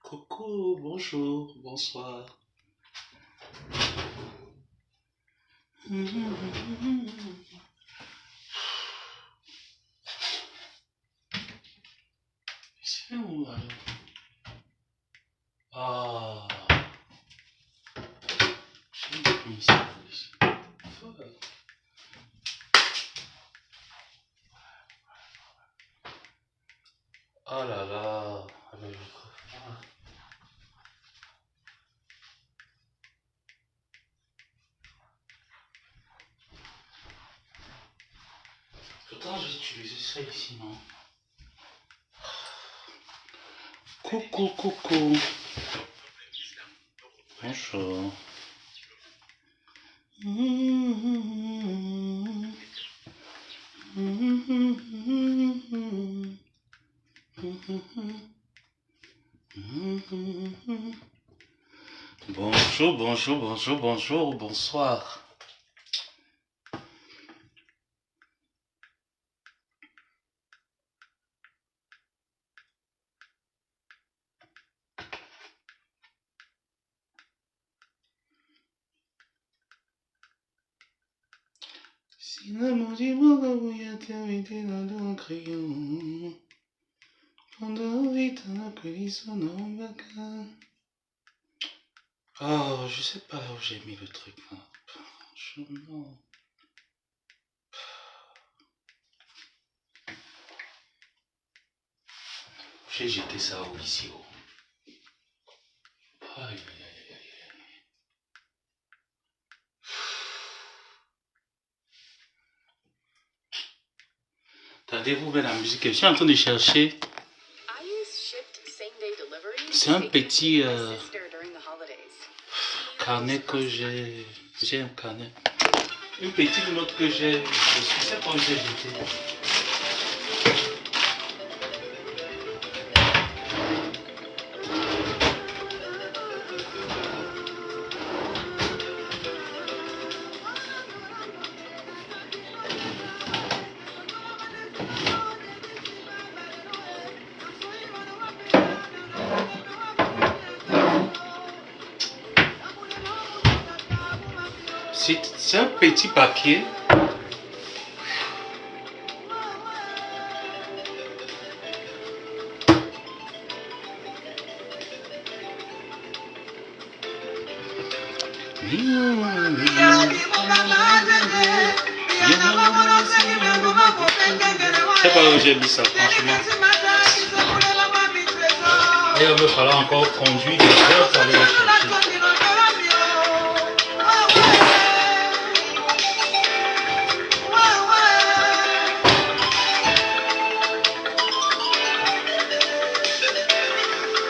Coucou, bonjour, bonsoir. C'est où alors? Ah, j'ai mis ça ici. Oh là là, pourtant j'ai utilisé ça ici, non? Coucou, coucou. Bonjour. Bonjour, bonjour, bonjour, bonjour, bonsoir. Si l'amour du monde a terminé dans le crayon, pendant vite un peu son embarque. Oh, je sais pas où j'ai mis le truc là. Franchement. J'ai jeté ça où ici haut. Aïe, aïe, aïe, aïe. Attendez-vous bien la musique. Je suis en train de chercher. C'est un petit carnet que j'ai. J'ai un carnet. Une petite note que j'ai. Je sais pas où j'ai jeté. C'est un petit papier. Je sais pas où j'ai mis ça, franchement. Et il va falloir encore conduire des heures pour aller le chercher.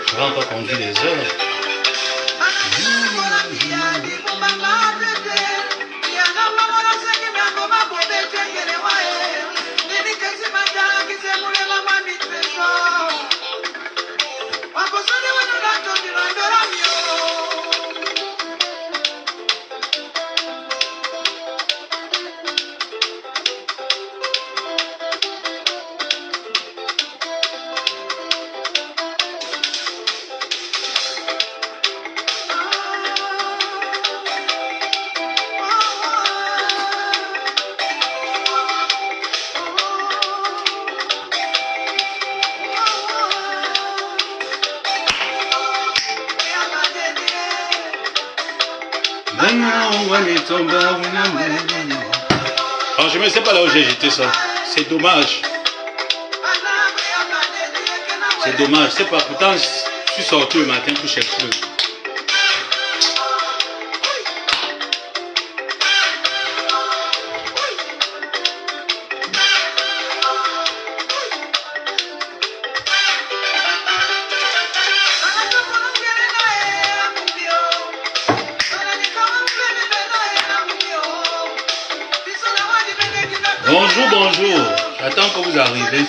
Je vais encore conduire des heures. Oh, je ne sais pas là où j'ai jeté ça. C'est dommage. C'est dommage. C'est pas. Pourtant, je suis sorti le matin pour chercher. Bonjour, bonjour. J'attends que vous arrivez.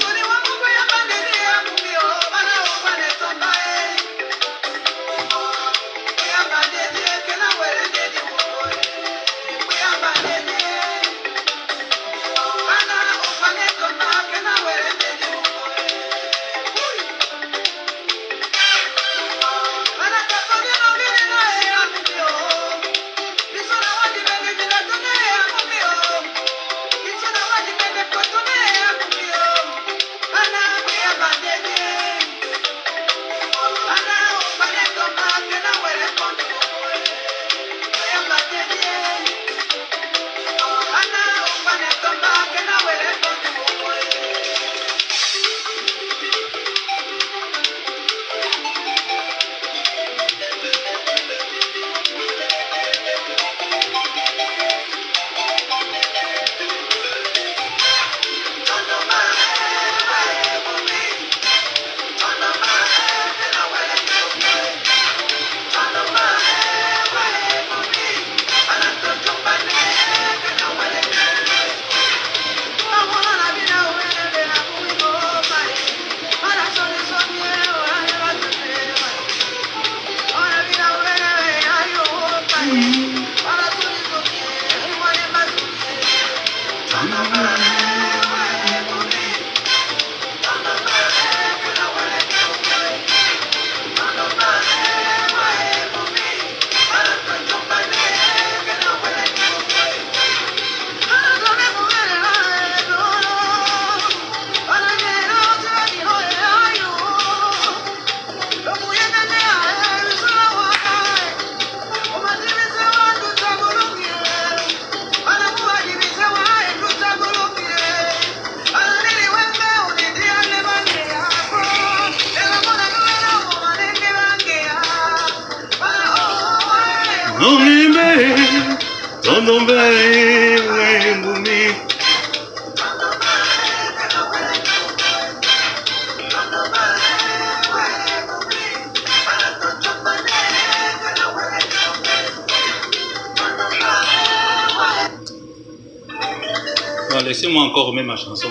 Laissez-moi encore remettre ma chanson.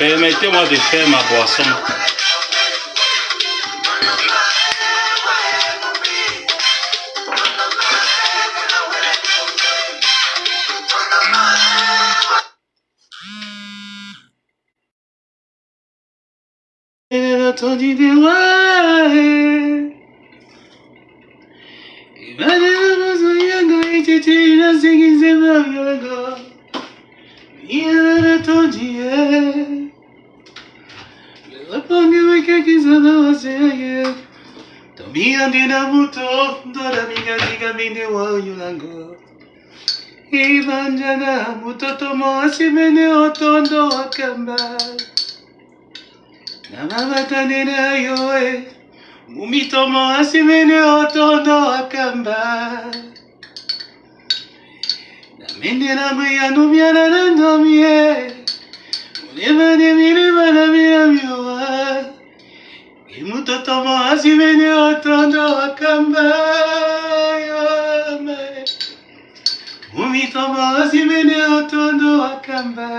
Permettez-moi de faire ma boisson. Elle a entendu des voix. Il m'a dit que vous soyez était la séquence de il a entendu. Répondez-moi que ça doit ser. Tambien de Nabuto, Dora Miga Diga Minewa Yulango. Ivanjana Mutotomo Asimene Otondo Akamba. Namatanena Yoe. Mumitomo Asimene Otondo Akamba. Namendena Mayanu Miana Nandomie. Unevane Milivana Milamioa. Imutotomo Asimene Otondo Akamba. Yome. Mumitomo Asimene Otondo Akamba.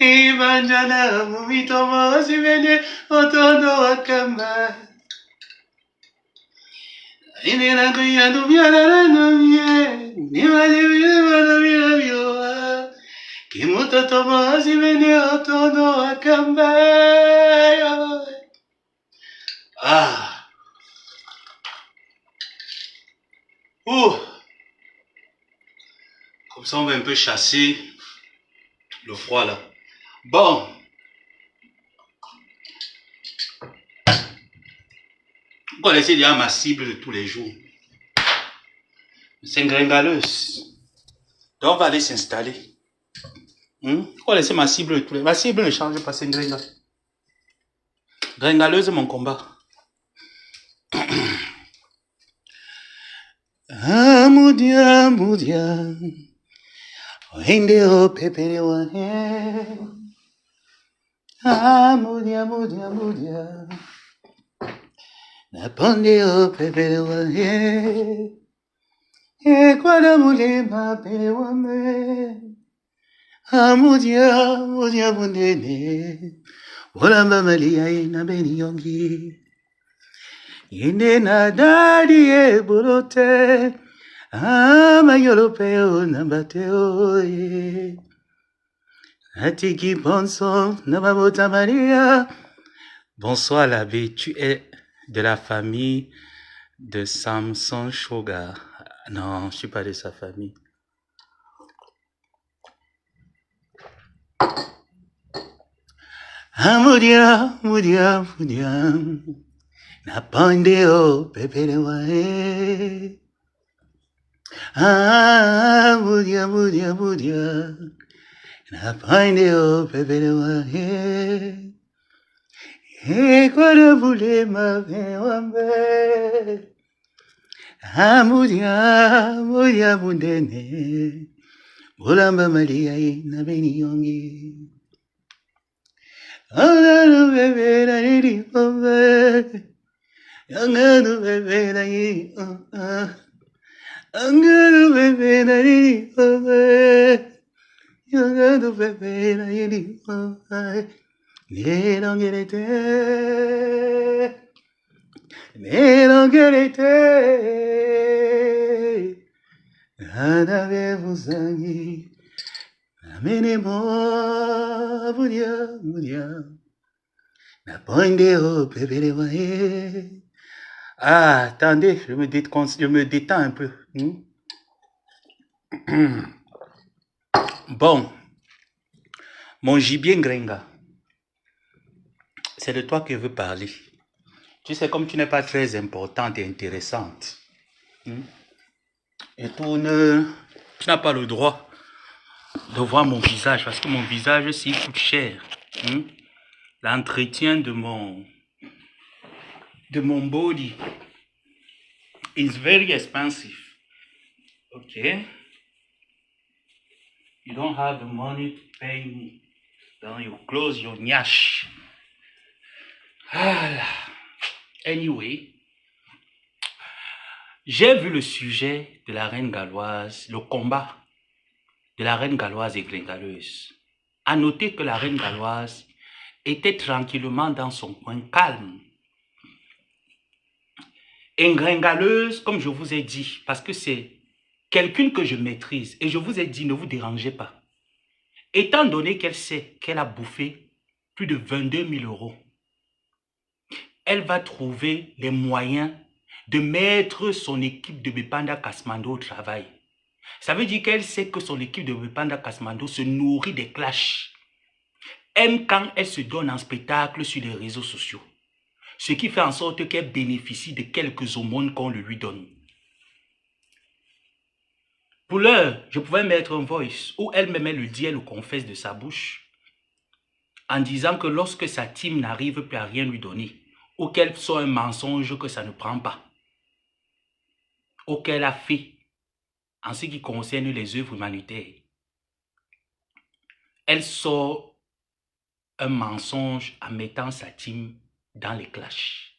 Ivanjana Mumitomo Simene Otondo Akamba. Inena Kuyanu Miana Namie. Nimani Vivana Milavioa. Kimutotomo Simene Otondo Akamba. Ah. Ouh. Comme ça, on va un peu chasser le froid là. Bon. Vous connaissez déjà ma cible de tous les jours. C'est une gringaleuse. Donc on va aller s'installer. Vous connaissez ma cible de tous les jours. Ma cible ne change pas, c'est une gringaleuse. Gringaleuse, mon combat. Ah, Moudia, Moudia. Indeo Pepe Wane. Ah, Moudia, Moudia, Moudia. Napondeo Pepe Wane. E quando mulema Pepe Wane. Ah, Moudia, Moudia, Mundene. Olamba Malia ina Beni Yongi. Ine na Dadi e Burote. Ah, ma Europeo Nambateo. Atiki Bonson, Namabota Maria. Bonsoir l'abbé, tu es de la famille de Samson Shoga. Non, je suis pas de sa famille. Ah, Moudia, Moudia, Moudia. Napandeo, Pepe de Wae. Ah, Moudia, Moudia, Moudia. Napandeo, Pepe de Wae. E quando voulez ma wambe. Ah, Moudia, Moudia, Mundene. Olamba Maria ina Beni Yongi. Anganu bebe na niri ombe. Anganu bebe na niri ombe. Anganu bebe na niri ombe. Anganu bebe na niri ombe. Nero gerete. Nero gerete. Nada vuzangi. Amene mo budia budia. Na poinde o bébé wae. Ah, attendez, je me détends un peu. Bon, mon gibier Ngrenga, c'est de toi que je veux parler. Tu sais, comme tu n'es pas très importante et intéressante, et tu n'as pas le droit de voir mon visage, parce que mon visage, s'il coûte cher. L'entretien de mon body is very expensive. Okay? You don't have the money to pay me. Then you close your nyash. Anyway, j'ai vu le sujet de la reine galloise, le combat de la reine galloise et gringaleuse. À noter que la reine galloise était tranquillement dans son coin calme. Et gringaleuse, comme je vous ai dit, parce que c'est quelqu'un que je maîtrise, et je vous ai dit, ne vous dérangez pas. Étant donné qu'elle sait qu'elle a bouffé plus de 22 000 euros, elle va trouver les moyens de mettre son équipe de Bepanda Kasmando au travail. Ça veut dire qu'elle sait que son équipe de Bepanda Kasmando se nourrit des clashs. Aime quand elle se donne en spectacle sur les réseaux sociaux. Ce qui fait en sorte qu'elle bénéficie de quelques aumônes qu'on lui donne. Pour l'heure, je pouvais mettre un voice où elle-même le dit, elle le confesse de sa bouche, en disant que lorsque sa team n'arrive plus à rien lui donner, ou qu'elle soit un mensonge que ça ne prend pas, ou qu'elle a fait en ce qui concerne les œuvres humanitaires, elle sort un mensonge en mettant sa team dans les clashs.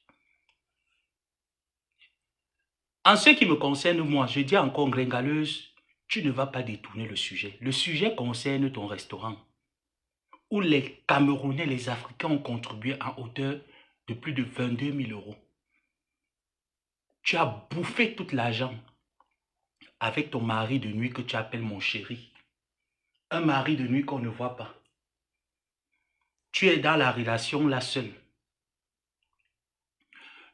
En ce qui me concerne, moi, je dis encore gringaleuse, tu ne vas pas détourner le sujet. Le sujet concerne ton restaurant, où les Camerounais, les Africains ont contribué en hauteur de plus de 22 000 euros. Tu as bouffé tout l'argent avec ton mari de nuit que tu appelles mon chéri. Un mari de nuit qu'on ne voit pas. Tu es dans la relation là seule.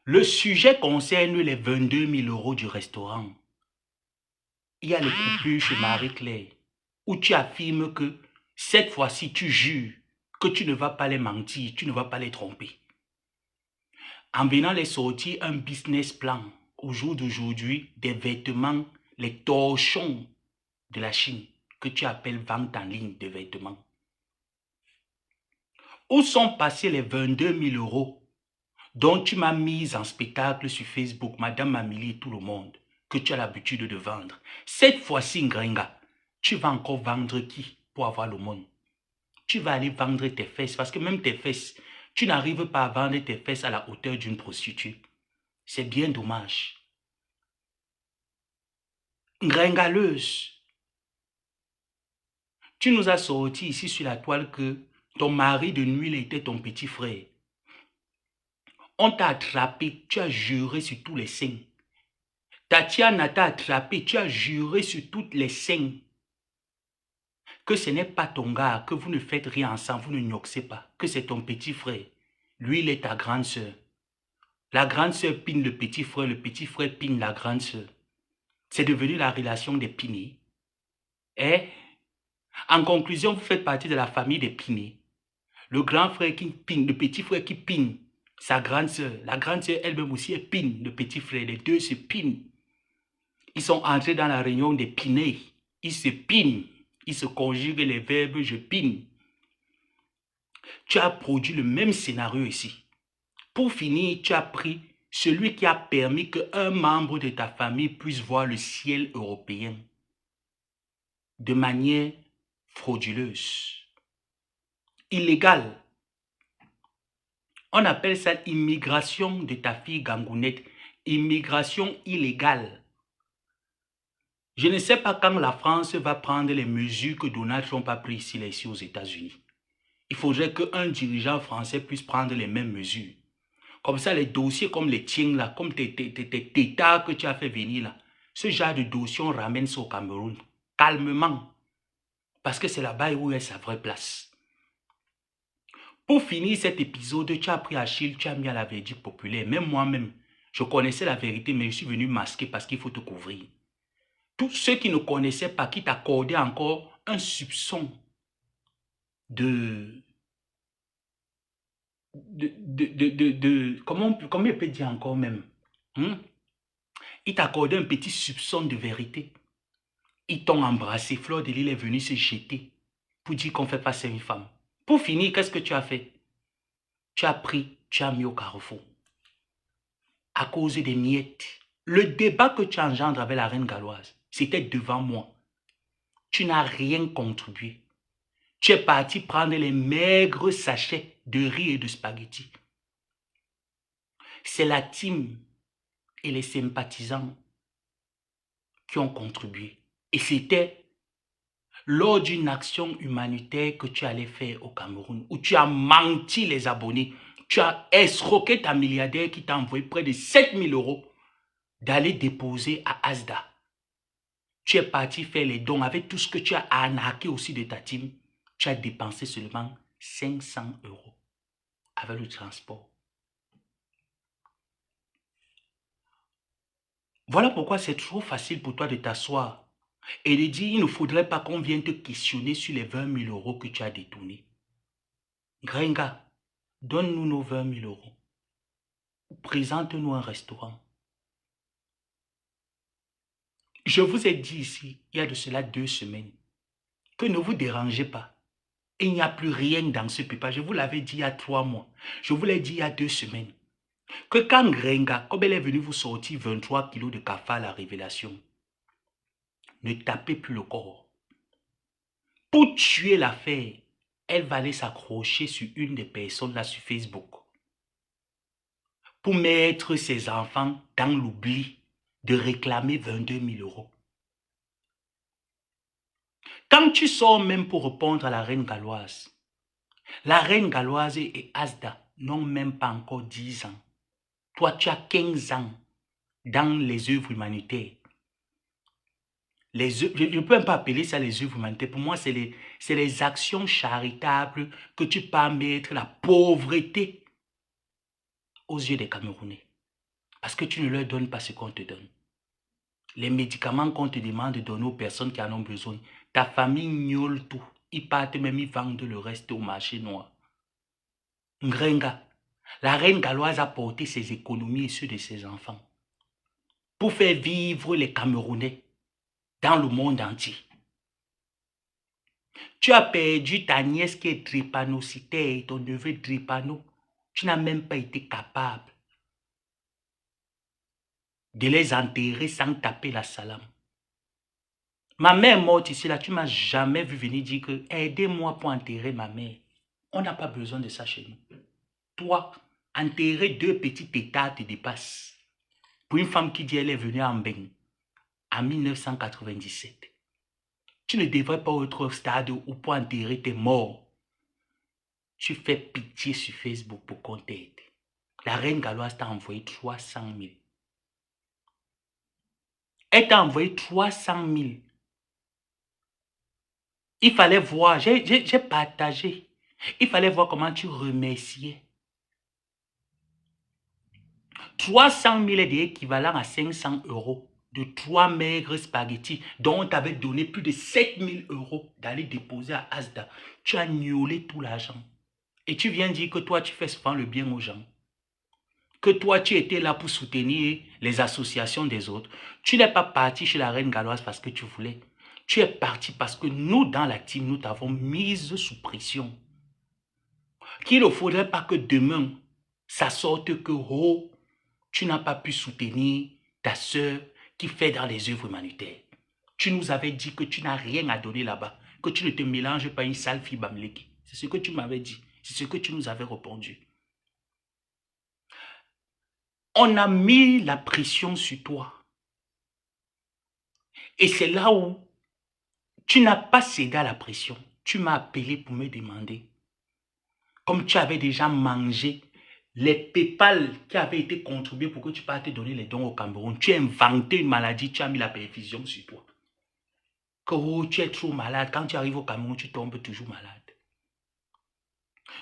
Le sujet concerne les 22 000 euros du restaurant. Il y a le coupure chez Marie-Claire, où tu affirmes que cette fois-ci tu jures que tu ne vas pas les mentir, tu ne vas pas les tromper. En venant les sortir un business plan, au jour d'aujourd'hui, des vêtements, les torchons de la Chine, que tu appelles vente en ligne de vêtements. Où sont passés les 22 000 euros dont tu m'as mis en spectacle sur Facebook, Madame Mamili et tout le monde, que tu as l'habitude de vendre? Cette fois-ci, Ngrenga, tu vas encore vendre qui pour avoir le monde? Tu vas aller vendre tes fesses, parce que même tes fesses, tu n'arrives pas à vendre tes fesses à la hauteur d'une prostituée. C'est bien dommage. Ngringaleuse, tu nous as sorti ici sur la toile que ton mari de nuit était ton petit frère. On t'a attrapé, tu as juré sur tous les saints. Tatiana t'a attrapé, tu as juré sur toutes les saints que ce n'est pas ton gars, que vous ne faites rien ensemble, vous ne nioxez pas, que c'est ton petit frère. Lui, il est ta grande soeur. La grande soeur pine le petit frère pine la grande soeur. C'est devenu la relation des pinés. Et en conclusion, vous faites partie de la famille des pinés. Le grand frère qui pine, le petit frère qui pine sa grande soeur. La grande soeur elle-même aussi, elle pine le petit frère. Les deux se pinent. Ils sont entrés dans la réunion des pinés. Ils se pinent. Ils se conjuguent les verbes je pine. Tu as produit le même scénario ici. Pour finir, tu as pris celui qui a permis qu'un membre de ta famille puisse voir le ciel européen de manière frauduleuse, illégale. On appelle ça immigration de ta fille Gangounette, immigration illégale. Je ne sais pas quand la France va prendre les mesures que Donald Trump a prises ici aux États-Unis. Il faudrait qu'un dirigeant français puisse prendre les mêmes mesures. Comme ça, les dossiers comme les tiens là, comme tes tétards que tu as fait venir là, ce genre de dossier, on ramène ça au Cameroun, calmement. Parce que c'est là-bas où est sa vraie place. Pour finir cet épisode, tu as pris Achille, tu as mis à la verdict populaire. Même moi-même, je connaissais la vérité, mais je suis venu masquer parce qu'il faut te couvrir. tous ceux qui ne connaissaient pas, qui t'accordaient encore un soupçon comment il peut dire encore même, il t'accordait un petit soupçon de vérité. Ils t'ont embrassé, Fleur de Lys est venue se jeter pour dire qu'on fait passer une femme. Pour finir, qu'est-ce que tu as fait? Tu as pris, tu as mis au carrefour. À cause des miettes. Le débat que tu engendres avec la reine galloise, c'était devant moi. Tu n'as rien contribué. Tu es parti prendre les maigres sachets de riz et de spaghettis. C'est la team et les sympathisants qui ont contribué. Et c'était lors d'une action humanitaire que tu allais faire au Cameroun, où tu as menti les abonnés, tu as escroqué ta milliardaire qui t'a envoyé près de 7 000 € d'aller déposer à Asda. Tu es parti faire les dons avec tout ce que tu as arnaqué aussi de ta team. Tu as dépensé seulement 500 € avec le transport. Voilà pourquoi c'est trop facile pour toi de t'asseoir et de dire il ne faudrait pas qu'on vienne te questionner sur les 20 000 € que tu as détournés. Gringa, donne-nous nos 20 000 €. Présente-nous un restaurant. Je vous ai dit ici, il y a de cela 2 semaines, que ne vous dérangez pas. Il n'y a plus rien dans ce pipa. Je vous l'avais dit il y a 3 mois. Je vous l'ai dit il y a 2 semaines. Que quand Gringa, comme elle est venue vous sortir 23 kilos de café à la révélation, ne tapez plus le corps. Pour tuer l'affaire, elle va aller s'accrocher sur une des personnes là sur Facebook. Pour mettre ses enfants dans l'oubli de réclamer 22 000 €. Quand tu sors même pour répondre à la reine galloise et Asda n'ont même pas encore 10 ans. Toi, tu as 15 ans dans les œuvres humanitaires. Je ne peux même pas appeler ça les œuvres humanitaires. Pour moi, c'est les actions charitables que tu peux mettre la pauvreté aux yeux des Camerounais. Parce que tu ne leur donnes pas ce qu'on te donne. Les médicaments qu'on te demande de donner aux personnes qui en ont besoin, ta famille gnole tout. Ils partent même, ils vendent le reste au marché noir. Ngrenga, la reine galloise a porté ses économies et ceux de ses enfants pour faire vivre les Camerounais dans le monde entier. Tu as perdu ta nièce qui est drépanocytaire, ton neveu drépano. Tu n'as même pas été capable de les enterrer sans taper la salame. Ma mère morte ici, là, tu ne m'as jamais vu venir dire que aidez-moi pour enterrer ma mère. On n'a pas besoin de ça chez nous. Toi, enterrer 2 petits tétards te dépasse. Pour une femme qui dit elle est venue en Beng en 1997. Tu ne devrais pas être au stade où pour enterrer tes morts. Tu fais pitié sur Facebook pour qu'on t'aide. La reine galloise t'a envoyé 300 000. Elle t'a envoyé 300 000. Il fallait voir, j'ai partagé. Il fallait voir comment tu remerciais. 300 000 est équivalent à 500 € de 3 maigres spaghettis dont on t'avait donné plus de 7 000 € d'aller déposer à Asda. Tu as gnolé tout l'argent. Et tu viens dire que toi, tu fais souvent le bien aux gens. Que toi, tu étais là pour soutenir les associations des autres. Tu n'es pas parti chez la reine galloise parce que tu voulais. Tu es parti parce que nous, dans la team, nous t'avons mise sous pression. Qu'il ne faudrait pas que demain, ça sorte que, oh, tu n'as pas pu soutenir ta soeur qui fait dans les œuvres humanitaires. Tu nous avais dit que tu n'as rien à donner là-bas, que tu ne te mélanges pas une sale fille bamleki. C'est ce que tu m'avais dit. C'est ce que tu nous avais répondu. On a mis la pression sur toi. Et c'est là où tu n'as pas cédé à la pression. Tu m'as appelé pour me demander. Comme tu avais déjà mangé les PayPal qui avaient été contribués pour que tu partes donner les dons au Cameroun, tu as inventé une maladie, tu as mis la perfusion sur toi. Que oh, tu es trop malade. Quand tu arrives au Cameroun, tu tombes toujours malade.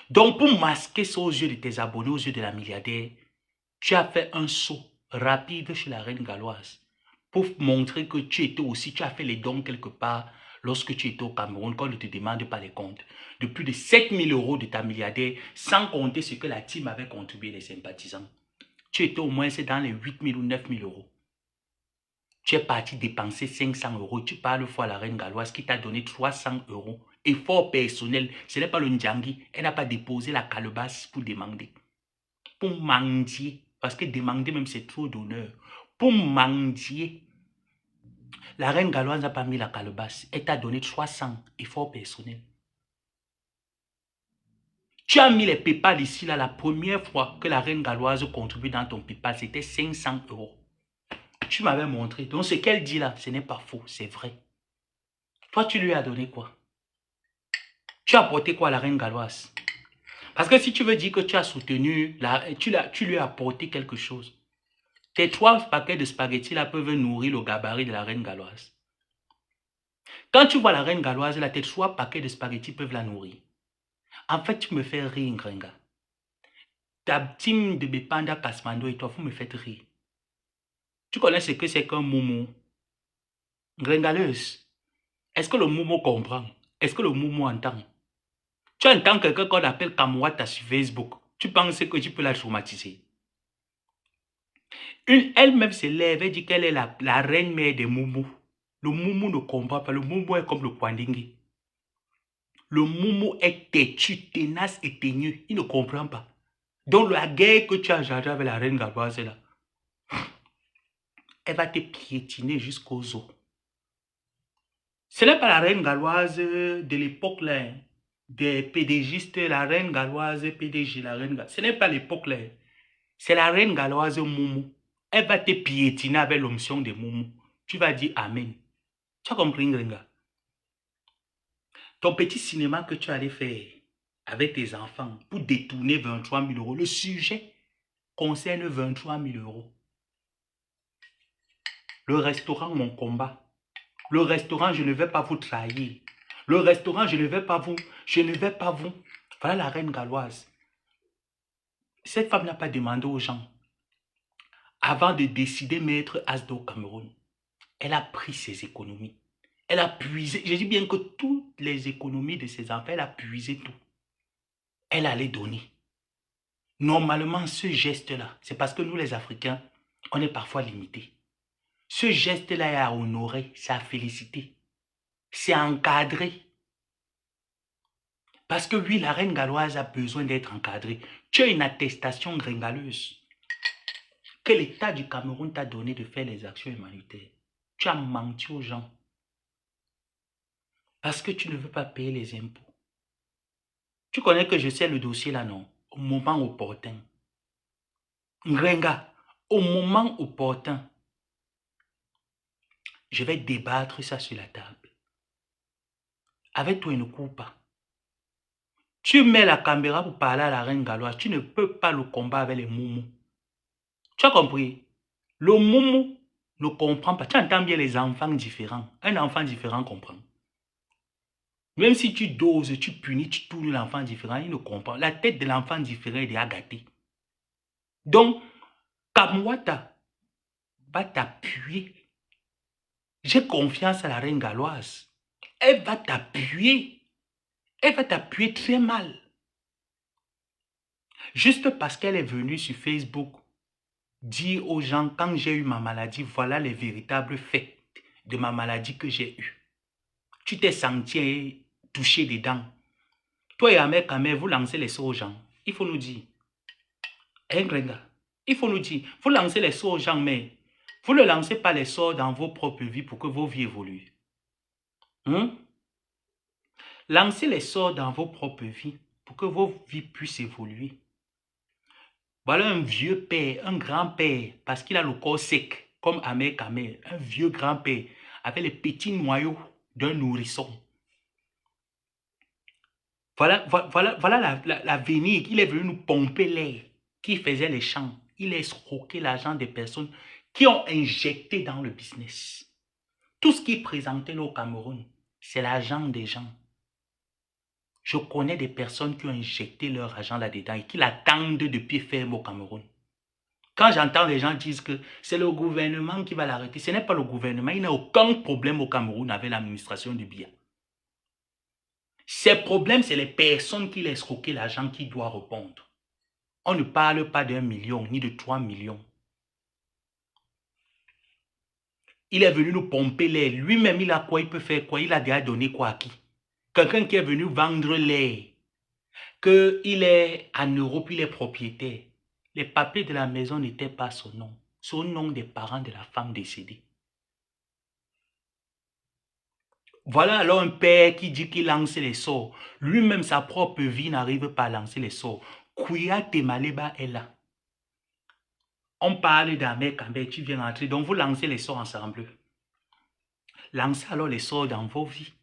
Donc, pour masquer ça aux yeux de tes abonnés, aux yeux de la milliardaire, tu as fait un saut rapide chez la reine galloise pour montrer que tu étais aussi, tu as fait les dons quelque part lorsque tu étais au Cameroun, qu'on ne te demande pas les comptes. De plus de 7 000 euros de ta milliardaire, sans compter ce que la team avait contribué, les sympathisants. Tu étais au moins dans les 8 000 ou 9 000 euros. Tu es parti dépenser 500 euros. Tu parles fois à la reine galloise qui t'a donné 300 euros. Effort personnel. Ce n'est pas le Ndjangi. Elle n'a pas déposé la calebasse pour demander. Pour mendier. Parce que demander même c'est trop d'honneur. Pour mendier. La reine galloise n'a pas mis la calebasse. Elle t'a donné 300 efforts personnels. Tu as mis les PayPal ici, là, la première fois que la reine galloise contribue dans ton PayPal, c'était 500 euros. Tu m'avais montré. Donc, ce qu'elle dit là, ce n'est pas faux, c'est vrai. Toi, tu lui as donné quoi? Tu as apporté quoi à la reine galloise? Parce que si tu veux dire que tu as soutenu, tu lui as apporté quelque chose. Tes 3 paquets de spaghettis là peuvent nourrir le gabarit de la reine galloise. Quand tu vois la reine galloise, là, tes 3 paquets de spaghettis peuvent la nourrir. En fait, tu me fais rire, Ngrenga. Ta team de Bepanda, Kasmando et toi, vous me faites rire. Tu connais ce que c'est qu'un moumou? Ngrengaleuse. Est-ce que le moumou comprend? Est-ce que le moumou entend? Tu entends quelqu'un qu'on appelle Kamwata sur Facebook. Tu penses que tu peux la traumatiser. Elle-même se lève et dit qu'elle est la reine mère des moumous. Le moumou ne comprend pas. Le moumou est comme le Kwandingi. Le moumou est têtu, tenace et teigneux. Il ne comprend pas. Donc la guerre que tu as gardée avec la reine galloise là, elle va te piétiner jusqu'aux os. Ce n'est pas la reine galloise de l'époque là, des PDGistes, la reine galloise PDG, la reine galloise. Ce n'est pas l'époque là. C'est la reine galloise Moumou. Elle va te piétiner avec l'onction de Moumou. Tu vas dire Amen. Tu as compris, Ngrenga? Ton petit cinéma que tu allais faire avec tes enfants pour détourner 23 000 euros, le sujet concerne 23 000 euros. Le restaurant, mon combat. Le restaurant, je ne vais pas vous trahir. Le restaurant, je ne vais pas vous. Voilà la reine galloise. Cette femme n'a pas demandé aux gens. Avant de décider mettre Asdo au Cameroun, elle a pris ses économies. Elle a puisé. Je dis bien que toutes les économies de ses enfants, elle a puisé tout. Elle allait donner. Normalement, ce geste-là, c'est parce que nous, les Africains, on est parfois limités. Ce geste-là est à honorer, c'est à féliciter. C'est à encadrer. Parce que oui, la reine galloise a besoin d'être encadrée. Tu as une attestation gringaleuse que l'État du Cameroun t'a donné de faire les actions humanitaires. Tu as menti aux gens. Parce que tu ne veux pas payer les impôts. Tu connais que je sais le dossier là, non? Au moment opportun. Ngrenga, au moment opportun, je vais débattre ça sur la table. Avec toi, il ne court pas. Tu mets la caméra pour parler à la reine galloise. Tu ne peux pas le combattre avec les moumous. Tu as compris? Le moumou ne comprend pas. Tu entends bien les enfants différents. Un enfant différent comprend. Même si tu doses, tu punis, tu tournes l'enfant différent, il ne comprend. La tête de l'enfant différent est déjà gâtée. Donc, Kamwata va t'appuyer. J'ai confiance à la reine galloise. Elle va t'appuyer. Elle va t'appuyer très mal. Juste parce qu'elle est venue sur Facebook dire aux gens, quand j'ai eu ma maladie, voilà les véritables faits de ma maladie que j'ai eue. Tu t'es senti touché dedans. Toi et Ahmed Kamer, vous lancez les sorts aux gens. Il faut nous dire. Hein, Grenga? Il faut nous dire. Vous lancez les sorts aux gens, mais vous ne lancez pas les sorts dans vos propres vies pour que vos vies évoluent. Lancez les sorts dans vos propres vies pour que vos vies puissent évoluer. Voilà un vieux père, un grand-père, parce qu'il a le corps sec, comme Ahmed Kamer, un vieux grand-père, avec les petits noyaux d'un nourrisson. Voilà l'avenir. Il est venu nous pomper l'air, qui faisait les champs. Il a escroqué l'argent des personnes qui ont injecté dans le business. Tout ce qui est présenté au Cameroun, c'est l'argent des gens. Je connais des personnes qui ont injecté leur argent là-dedans et qui l'attendent de pied ferme au Cameroun. Quand j'entends les gens dire que c'est le gouvernement qui va l'arrêter, ce n'est pas le gouvernement. Il n'y a aucun problème au Cameroun avec l'administration du bilan. Ces problèmes, c'est les personnes qui laissent escroquer l'argent qui doit répondre. On ne parle pas d'1 million ni de 3 millions. Il est venu nous pomper l'air. Lui-même, il a quoi? Il peut faire quoi? Il a déjà donné quoi à qui? Quelqu'un qui est venu vendre l'air. Qu'il est en Europe, il est propriétaire. Les papiers de la maison n'étaient pas son nom. Son nom des parents de la femme décédée. Voilà alors un père qui dit qu'il lance les sorts. Lui-même, sa propre vie n'arrive pas à lancer les sorts. Kouya Temaleba est là. On parle d'Ahmed Kambé, tu viens entrer. Donc vous lancez les sorts ensemble. Lancez alors les sorts dans vos vies.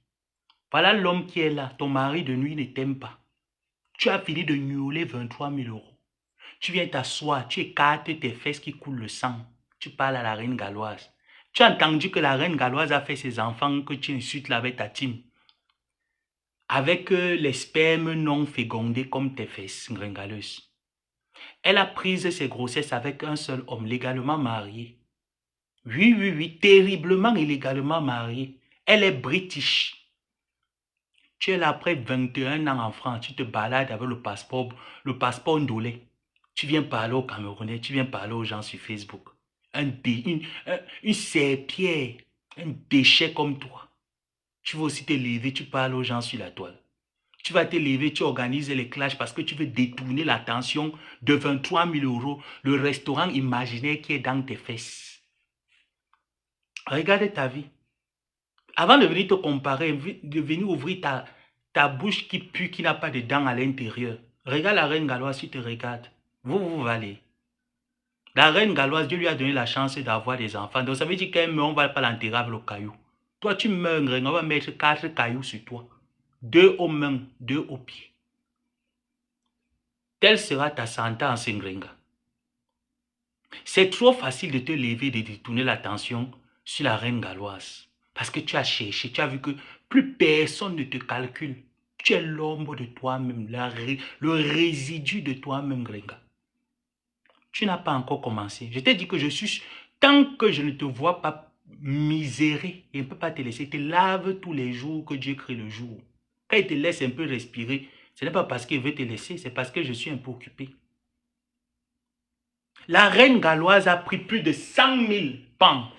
Voilà l'homme qui est là. Ton mari de nuit ne t'aime pas. Tu as fini de gnouler 23 000 euros. Tu viens t'asseoir, tu écartes tes fesses qui coulent le sang. Tu parles à la reine galloise. Tu as entendu que la reine galloise a fait ses enfants que tu insultes là avec ta team. Avec les spermes non fécondés comme tes fesses gringaleuses. Elle a pris ses grossesses avec un seul homme, légalement marié. Oui, terriblement illégalement marié. Elle est british. Tu es là après 21 ans en France, tu te balades avec le passeport ndolé. Tu viens parler aux Camerounais, tu viens parler aux gens sur Facebook. Une serpillère, un déchet comme toi. Tu vas aussi te lever, tu parles aux gens sur la toile. Tu vas te lever, tu organises les clashs parce que tu veux détourner l'attention de 23 000 euros, le restaurant imaginaire qui est dans tes fesses. Regarde ta vie. Avant de venir te comparer, de venir ouvrir ta bouche qui pue, qui n'a pas de dents à l'intérieur. Regarde la reine galloise, tu te regardes. Vous valez. La reine galloise, Dieu lui a donné la chance d'avoir des enfants. Donc ça veut dire qu'elle meurt, on ne va pas l'enterrer avec le caillou. Toi, tu meurs, on va mettre 4 cailloux sur toi. 2 aux mains, 2 aux pieds. Telle sera ta santé en Sengrenga. C'est trop facile de te lever, de détourner l'attention sur la reine galloise. Parce que tu as cherché, tu as vu que plus personne ne te calcule. Tu es l'ombre de toi-même, le résidu de toi-même, Grenga. Tu n'as pas encore commencé. Je t'ai dit que je suis... Tant que je ne te vois pas misérer, il ne peut pas te laisser. Il te lave tous les jours que Dieu crée le jour. Quand il te laisse un peu respirer, ce n'est pas parce qu'il veut te laisser, c'est parce que je suis un peu occupé. La reine galloise a pris plus de 100 000 pans.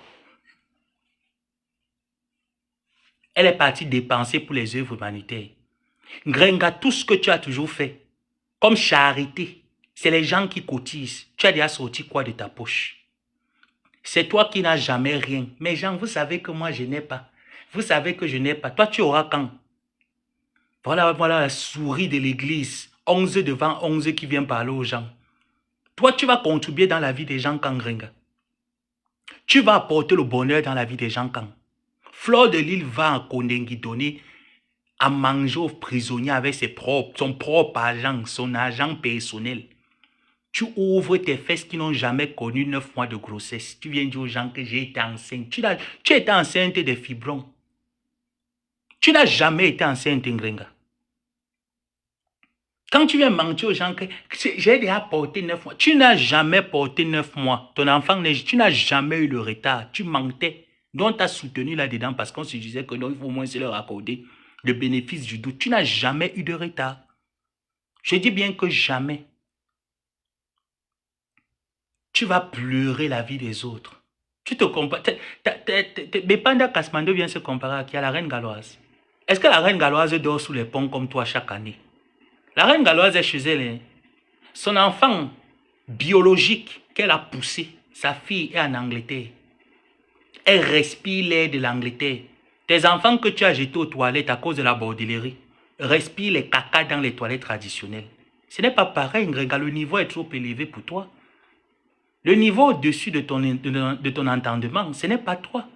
Elle est partie dépenser pour les œuvres humanitaires. Grenga, tout ce que tu as toujours fait, comme charité, c'est les gens qui cotisent. Tu as déjà sorti quoi de ta poche? C'est toi qui n'as jamais rien. Mais gens, vous savez que moi, je n'ai pas. Vous savez que je n'ai pas. Toi, tu auras quand? Voilà la souris de l'église. 11 devant 11 qui vient parler aux gens. Toi, tu vas contribuer dans la vie des gens quand, Grenga. Tu vas apporter le bonheur dans la vie des gens quand. Fleur de Lille va à Kondengi donner à manger aux prisonniers avec son propre argent, son argent personnel. Tu ouvres tes fesses qui n'ont jamais connu 9 mois de grossesse. Tu viens dire aux gens que j'ai été enceinte. Tu étais enceinte des fibrons. Tu n'as jamais été enceinte, Ngrenga. Quand tu viens mentir aux gens que j'ai déjà porté 9 mois, tu n'as jamais porté 9 mois. Ton enfant, tu n'as jamais eu le retard. Tu mentais. Donc, tu as soutenu là-dedans parce qu'on se disait que non, il faut au moins se leur accorder le bénéfice du doute. Tu n'as jamais eu de retard. Je dis bien que jamais. Tu vas pleurer la vie des autres. Tu te compares. Bepanda Kasmando vient se comparer à qui? À la reine galloise. Est-ce que la reine galloise dort sous les ponts comme toi chaque année? La reine galloise est chez elle. Son enfant biologique qu'elle a poussé, sa fille est en Angleterre. Elle respire l'air de l'Angleterre. Tes enfants que tu as jetés aux toilettes à cause de la bordellerie respirent les caca dans les toilettes traditionnelles. Ce n'est pas pareil, Ngrenga. Le niveau est trop élevé pour toi. Le niveau au-dessus de ton entendement, ce n'est pas toi.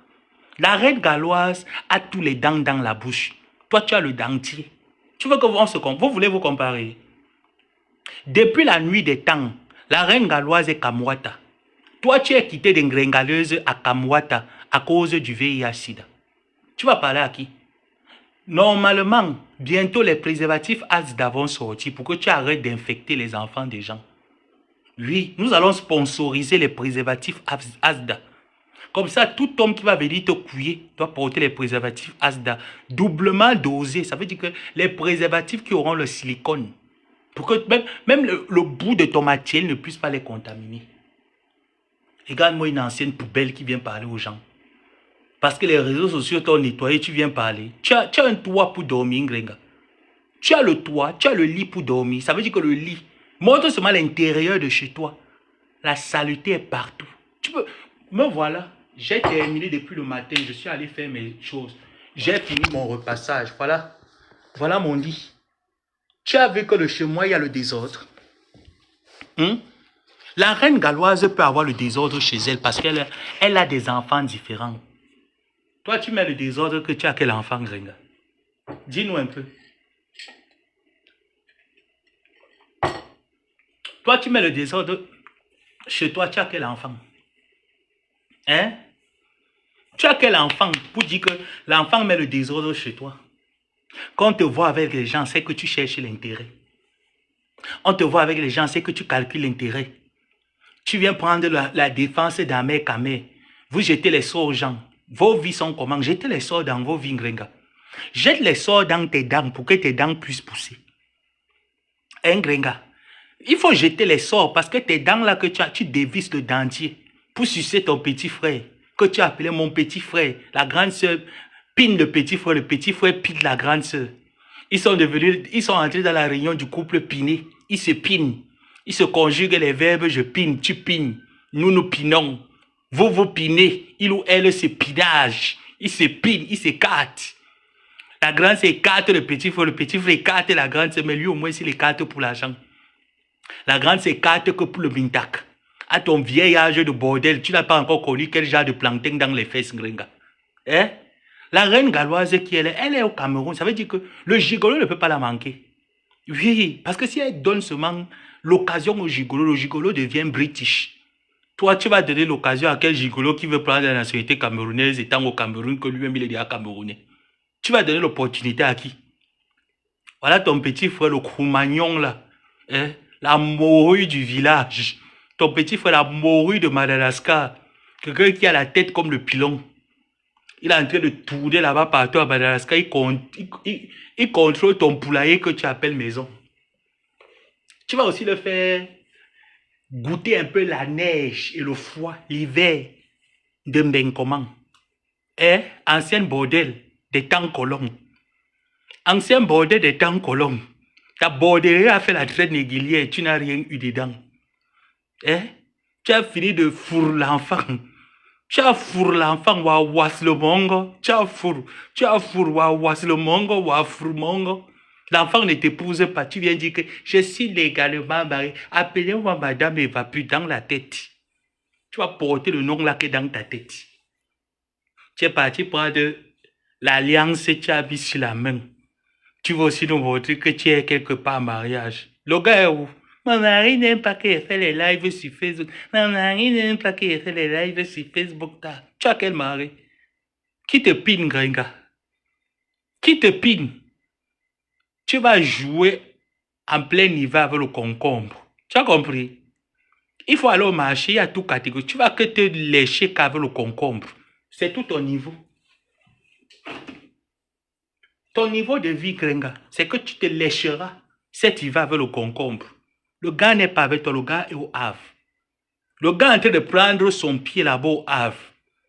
La reine galloise a tous les dents dans la bouche. Toi, tu as le dentier. Tu veux que vous voulez vous comparer? Depuis la nuit des temps, la reine galloise est Kamwata. Toi, tu es quitté d'une gringaleuse à Kamwata à cause du VIH-Sida. Tu vas parler à qui? Normalement, bientôt les préservatifs as d'avant sorti pour que tu arrêtes d'infecter les enfants des gens. Oui, nous allons sponsoriser les préservatifs Asda. Comme ça, tout homme qui va venir te couiller doit porter les préservatifs Asda. Doublement dosés. Ça veut dire que les préservatifs qui auront le silicone, pour que même le bout de ton matériel ne puisse pas les contaminer. Regarde-moi une ancienne poubelle qui vient parler aux gens. Parce que les réseaux sociaux t'ont nettoyé, tu viens parler. Tu as un toit pour dormir, Grenga. Tu as le toit, tu as le lit pour dormir. Ça veut dire que le lit montre seulement l'intérieur de chez toi. La saleté est partout. Tu peux... Me voilà. J'ai terminé depuis le matin. Je suis allé faire mes choses. J'ai fini mon repassage. Voilà. Voilà mon lit. Tu as vu que chez moi, il y a le désordre. La reine galloise peut avoir le désordre chez elle parce qu'elle a des enfants différents. Toi, tu mets le désordre que tu as quel enfant, Grenga? Dis-nous un peu. Toi, tu mets le désordre chez toi, tu as quel enfant? Hein? Tu as quel enfant pour dire que l'enfant met le désordre chez toi? Quand on te voit avec les gens, c'est que tu cherches l'intérêt. On te voit avec les gens, c'est que tu calcules l'intérêt. Tu viens prendre la défense d'Amer Kamé. Vous jetez les sorts aux gens. Vos vies sont comment? Jetez les sorts dans vos vies, Grenga. Jette les sorts dans tes dents pour que tes dents puissent pousser. Hein, Grenga? Il faut jeter les sorts parce que tes dents là que tu dévisses le dentier pour sucer ton petit frère, que tu as appelé mon petit frère, la grande soeur pine le petit frère pine la grande soeur. Ils sont entrés dans la réunion du couple piné. Ils se pinent. Ils se conjuguent les verbes je pine, tu pines. Nous pinons. Vous pinez. Il ou elle se pinage. Ils se pinent, ils s'écartent. La grande s'écarte le petit frère écarte la grande soeur, mais lui au moins il écarte pour l'argent. La grande s'écarte que pour le mintac. À ton vieil âge de bordel, tu n'as pas encore connu quel genre de plancton dans les fesses, Grenga. Hein? La reine galloise qui elle est au Cameroun. Ça veut dire que le gigolo ne peut pas la manquer. Oui, parce que si elle donne seulement l'occasion au gigolo, le gigolo devient british. Toi, tu vas donner l'occasion à quel gigolo qui veut prendre la nationalité camerounaise étant au Cameroun que lui-même il est déjà camerounais. Tu vas donner l'opportunité à qui? Voilà ton petit frère, le Croumagnon là. Hein? La morue du village. Ton petit frère, la morue de Madagascar. Quelqu'un qui a la tête comme le pilon. Il est en train de tourner là-bas partout à Madagascar. Il contrôle ton poulailler que tu appelles maison. Tu vas aussi le faire goûter un peu la neige et le froid, l'hiver de Mbenkoman. Ancienne bordel des temps colons. Ancien bordel des temps colons. Ta borderie a fait la traite négilière, tu n'as rien eu dedans. Tu as fini de fourrer l'enfant. Tu as fourré l'enfant, wa was le mongo. Tu as fourré, wa was le mongo, wa fourré mongo. L'enfant ne t'épouse pas. Tu viens dire que je suis légalement marié. Appelez-moi madame Eva, plus dans la tête. Tu vas porter le nom là que dans ta tête. Tu es parti prendre l'alliance, tu as mis sur la main. Tu vas aussi nous montrer que tu es quelque part en mariage. Le gars est où? Mon mari n'aime pas qu'il fait les lives sur Facebook. Mon mari n'aime pas qu'il fait les lives sur Facebook. Tu as quel mari? Qui te pine, Grenga? Qui te pine? Tu vas jouer en plein hiver avec le concombre. Tu as compris? Il faut aller au marché, il y a tout catégorie. Tu vas que te lécher qu'avec le concombre. C'est tout ton niveau. Ton niveau de vie, Grenga, c'est que tu te lécheras cet hiver avec le concombre. Le gars n'est pas avec toi, le gars est au Havre. Le gars est en train de prendre son pied là-bas au Havre.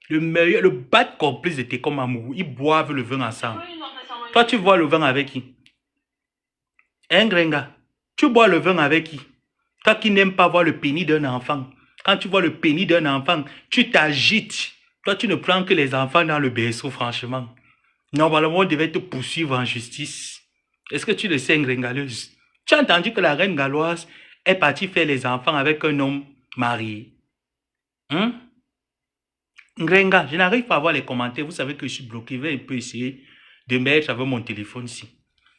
Le bat complice de tes comme amour. Ils boivent le vin ensemble. Toi, tu bois le vin avec qui? Hein, Grenga? Tu bois le vin avec qui? Toi qui n'aimes pas voir le pénis d'un enfant. Quand tu vois le pénis d'un enfant, tu t'agites. Toi, tu ne prends que les enfants dans le berceau, franchement. Normalement, on devait te poursuivre en justice. Est-ce que tu le sais, Gringaleuse? Tu as entendu que la reine galloise est partie faire les enfants avec un homme marié. Grenga, je n'arrive pas à voir les commentaires. Vous savez que je suis bloqué. Je vais un peu essayer de mettre avec mon téléphone ici.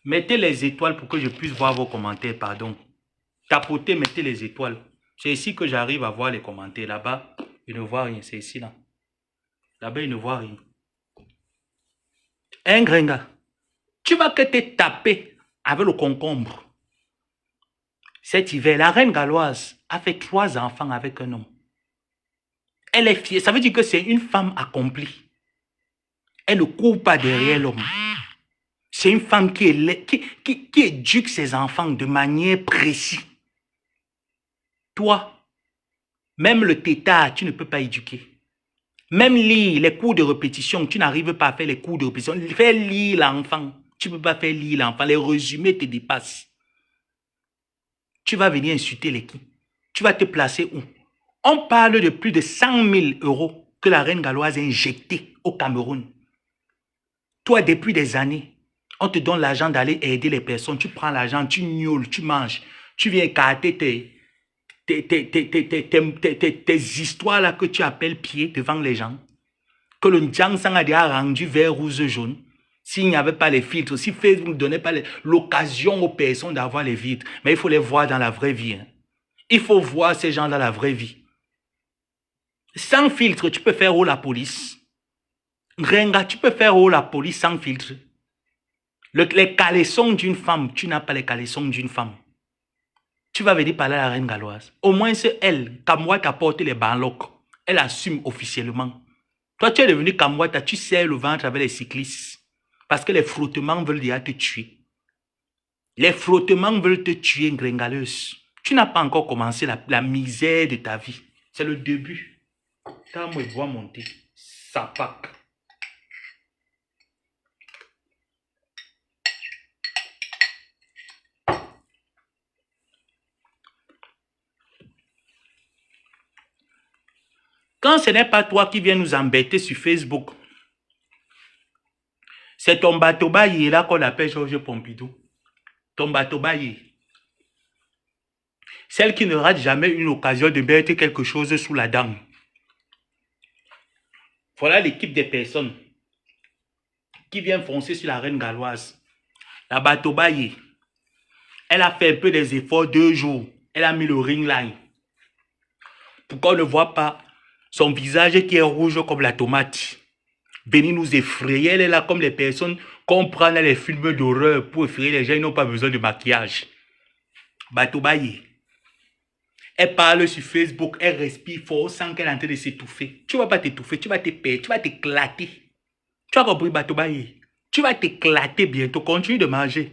Mettez les étoiles pour que je puisse voir vos commentaires, pardon. Tapotez, mettez les étoiles. C'est ici que j'arrive à voir les commentaires. Là-bas, je ne vois rien. C'est ici, là. Là-bas, je ne vois rien. Grenga, tu vas que te taper avec le concombre. Cet hiver, la reine galloise a fait 3 enfants avec un homme. Elle est fière. Ça veut dire que c'est une femme accomplie. Elle ne court pas derrière l'homme. C'est une femme qui éduque ses enfants de manière précise. Toi, même le tétard, tu ne peux pas éduquer. Même lire les cours de répétition, tu n'arrives pas à faire les cours de répétition. Faire lire l'enfant. Tu ne peux pas faire lire l'enfant. Les résumés te dépassent. Tu vas venir insulter l'équipe. Tu vas te placer où? On parle de plus de 100 000 € que la reine galloise a injecté au Cameroun. Toi, depuis des années, on te donne l'argent d'aller aider les personnes. Tu prends l'argent, tu gnaules, tu manges. Tu viens écarter tes histoires là que tu appelles pieds devant les gens. Que le Ndiangsang a déjà rendu vert, rouge, jaune. S'il n'y avait pas les filtres, si Facebook ne donnait pas l'occasion aux personnes d'avoir les filtres, mais il faut les voir dans la vraie vie. Hein. Il faut voir ces gens dans la vraie vie. Sans filtre, tu peux faire haut la police. Renga, tu peux faire haut la police sans filtre. Les caleçons d'une femme, tu n'as pas les caleçons d'une femme. Tu vas venir parler à la reine galloise. Au moins c'est elle, Kamwata, a porté les banlocs. Elle assume officiellement. Toi, tu es devenu Kamwata, tu serres le ventre avec les cyclistes. Parce que les frottements veulent déjà te tuer. Les frottements veulent te tuer, gringaleuse. Tu n'as pas encore commencé la misère de ta vie. C'est le début. Quand moi, je vois monter, ça pack. Quand ce n'est pas toi qui viens nous embêter sur Facebook, c'est ton batobaye là qu'on appelle Georges Pompidou. Ton batobaye. Celle qui ne rate jamais une occasion de mettre quelque chose sous la dent. Voilà l'équipe des personnes qui vient foncer sur la reine galloise. La batobaye. Elle a fait un peu des efforts 2 jours. Elle a mis le ring line. Pourquoi on ne voit pas son visage qui est rouge comme la tomate? Venir nous effrayer, elle est là comme les personnes qu'on prend dans les films d'horreur pour effrayer les gens, ils n'ont pas besoin de maquillage. Batobaye. Elle parle sur Facebook, elle respire fort, sans qu'elle est en train de s'étouffer. Tu ne vas pas t'étouffer, tu vas te perdre, tu vas t'éclater. Tu as compris, Batobaye? Tu vas t'éclater bientôt, continue de manger.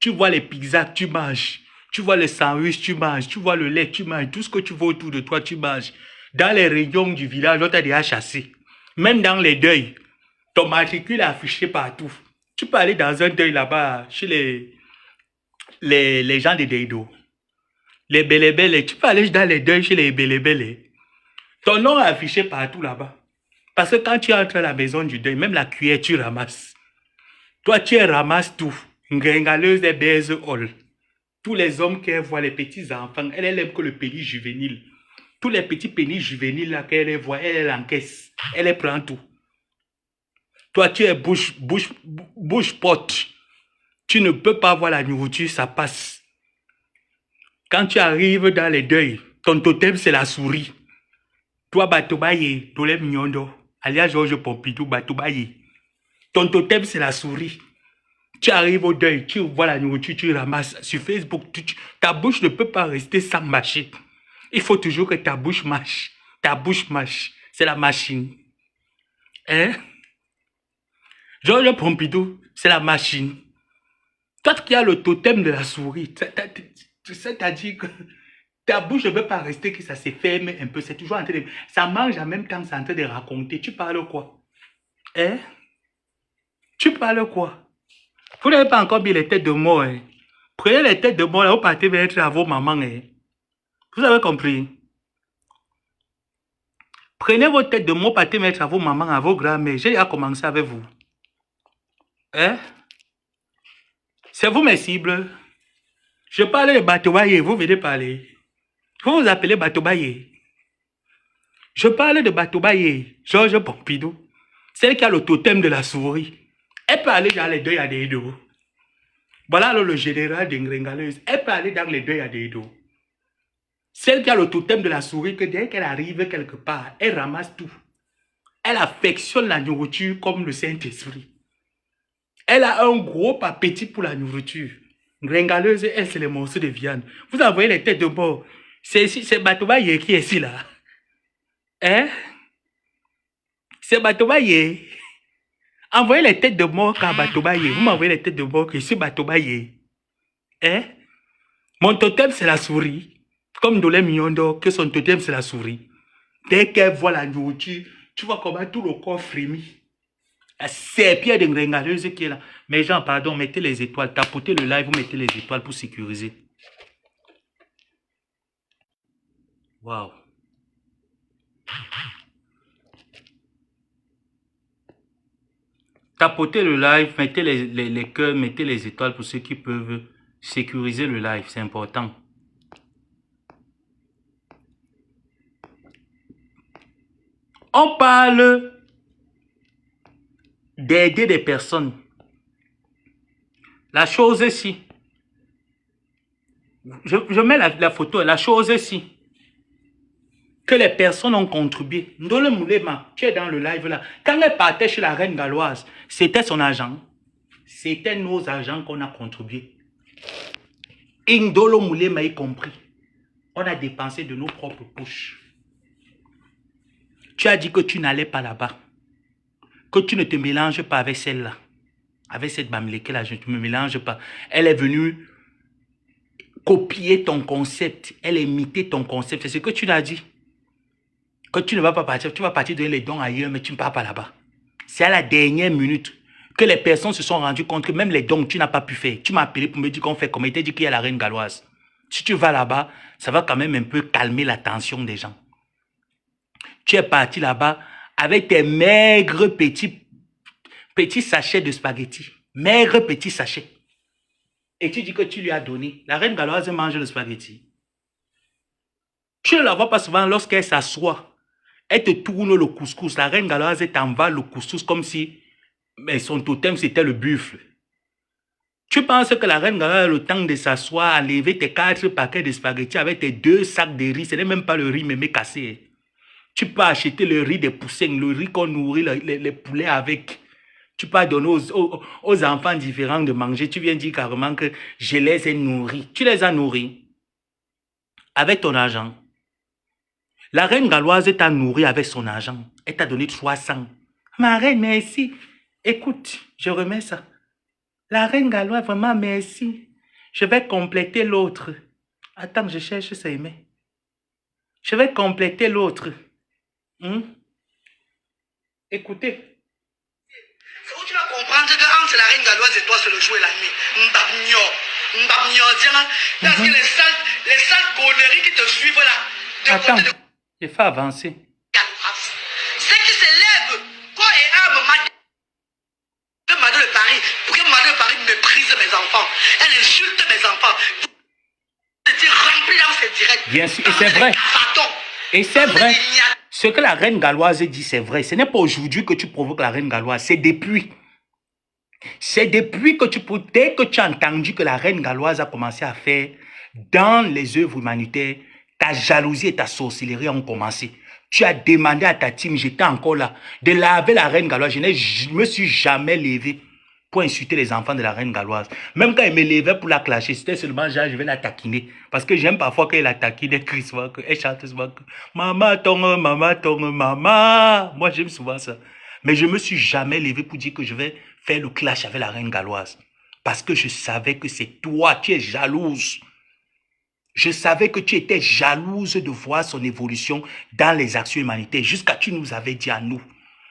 Tu vois les pizzas, tu manges. Tu vois les sandwichs, tu manges. Tu vois le lait, tu manges. Tout ce que tu vois autour de toi, tu manges. Dans les régions du village, on t'a déjà chassé. Même dans les deuils, ton matricule est affiché partout. Tu peux aller dans un deuil là-bas, chez les gens de Deido. Les Bélébélés. Tu peux aller dans les deuils chez les Bélébélés. Ton nom est affiché partout là-bas. Parce que quand tu entres à la maison du deuil, même la cuillère, tu ramasses. Toi, tu ramasses tout. Ngringaleuse des baise all. Tous les hommes qu'elle voit, les petits enfants, elle aime que le pénis juvénile. Tous les petits pénis juvéniles là qu'elle voit, elle encaisse. Elle prend tout. Toi, tu es bouche porte. Tu ne peux pas voir la nourriture, ça passe. Quand tu arrives dans les deuils, ton totem c'est la souris. Toi, Batobaye, Tolem Nyondo, alias Georges Pompidou, Batobaye. Ton totem c'est la souris. Tu arrives au deuil, tu vois la nourriture, tu ramasses. Sur Facebook, ta bouche ne peut pas rester sans mâcher. Il faut toujours que ta bouche mâche. Ta bouche mâche. C'est la machine. Hein? Georges Pompidou, c'est la machine. Toi qui as le totem de la souris, c'est-à-dire que ta bouche ne peut pas rester que ça se ferme un peu. C'est toujours en train de... Ça mange en même temps, c'est en train de raconter. Tu parles quoi? Hein? Tu parles quoi? Vous n'avez pas encore mis les têtes de mort. Hein? Prenez les têtes de mort, là, vous partez mettre à vos mamans. Hein? Vous avez compris? Prenez vos têtes de mort, partez mettre à vos mamans, à vos grands-mères. J'ai déjà commencé avec vous. Hein? C'est vous mes cibles. Je parle de Batobaye, vous venez parler. Vous vous appelez Batobaye. Je parle de Batobaye, Georges Pompidou. Celle qui a le totem de la souris. Elle peut aller dans les deuils à des dos. Voilà alors, le général de Ngringaleuse. Elle peut aller dans les deuils à des dos. Celle qui a le totem de la souris, que dès qu'elle arrive quelque part, elle ramasse tout. Elle affectionne la nourriture comme le Saint-Esprit. Elle a un gros appétit pour la nourriture. Gringaleuse, elle, c'est les morceaux de viande. Vous envoyez les têtes de mort. C'est Batobaye qui est ici, là. Hein? C'est Batobaye. Envoyez les têtes de mort à Batobaye. Vous m'envoyez les têtes de mort que je suis Batobaye. Hein? Mon totem, c'est la souris. Comme Dolé Miondo, que son totem, c'est la souris. Dès qu'elle voit la nourriture, tu vois comment tout le corps frémit. C'est Pierre de Gringaleuse qui est là. Mais gens, pardon, mettez les étoiles. Tapotez le live, vous mettez les étoiles pour sécuriser. Waouh. Tapotez le live, mettez les cœurs, mettez les étoiles pour ceux qui peuvent sécuriser le live. C'est important. On parle d'aider des personnes. La chose ici, je mets la photo, la chose ici, que les personnes ont contribué. Ndolo Moulema, qui est dans le live là, quand elle partait chez la reine galloise, c'était son agent. C'était nos agents qu'on a contribué. Ndolo Moulema y compris. On a dépensé de nos propres poches. Tu as dit que tu n'allais pas là-bas. Que tu ne te mélanges pas avec celle-là. Avec cette Bamileke-là, je ne me mélange pas. Elle est venue copier ton concept. Elle a imité ton concept. C'est ce que tu l'as dit. Que tu ne vas pas partir. Tu vas partir donner les dons ailleurs, mais tu ne pars pas là-bas. C'est à la dernière minute que les personnes se sont rendues compte que même les dons, tu n'as pas pu faire. Tu m'as appelé pour me dire qu'on fait comme il t'a dit qu'il y a la reine galloise. Si tu vas là-bas, ça va quand même un peu calmer la tension des gens. Tu es parti là-bas avec tes maigres petits sachets de spaghettis. Maigres petits sachets. Et tu dis que tu lui as donné. La reine galloise mange le spaghetti. Tu ne la vois pas souvent lorsqu'elle s'assoit. Elle te tourne le couscous. La reine galloise t'envoie le couscous comme si son totem c'était le buffle. Tu penses que la reine galloise a le temps de s'asseoir, enlever tes 4 paquets de spaghettis avec tes 2 sacs de riz. Ce n'est même pas le riz mémé cassé. Tu peux acheter le riz des poussins, le riz qu'on nourrit les poulets avec. Tu peux donner aux enfants différents de manger. Tu viens dire carrément que je les ai nourris. Tu les as nourris avec ton argent. La reine galloise t'a nourri avec son argent. Elle t'a donné 300. Ma reine, merci. Écoute, je remets ça. La reine galloise, vraiment, merci. Je vais compléter l'autre. Attends, je cherche ça, aimé. Je vais compléter l'autre. Écoutez. C'est où tu vas comprendre que entre la reine galloise et toi, c'est le jour et la nuit. Parce que les sales conneries qui te suivent là. Attends, il faut avancer. Ceux qui se lèvent, corps et âme, que Madame de Paris, pour que Madame de Paris méprise mes enfants. Elle insulte mes enfants. C'est rempli dans ses directs. Bien sûr, et c'est vrai. Et c'est vrai. Ce que la reine galloise dit, c'est vrai. Ce n'est pas aujourd'hui que tu provoques la reine galloise. C'est depuis. C'est depuis que dès que tu as entendu que la reine galloise a commencé à faire dans les œuvres humanitaires, ta jalousie et ta sorcellerie ont commencé. Tu as demandé à ta team, j'étais encore là, de laver la reine galloise. Je ne me suis jamais levé pour insulter les enfants de la reine galloise. Même quand elle me levait pour la clasher, c'était seulement genre, je vais la taquiner. Parce que j'aime parfois qu'elle la taquine, elle crie souvent, elle chante souvent, maman, maman. Moi, j'aime souvent ça. Mais je ne me suis jamais levé pour dire que je vais faire le clash avec la reine galloise. Parce que je savais que c'est toi, tu es jalouse. Je savais que tu étais jalouse de voir son évolution dans les actions humanitaires. Jusqu'à tu nous avais dit à nous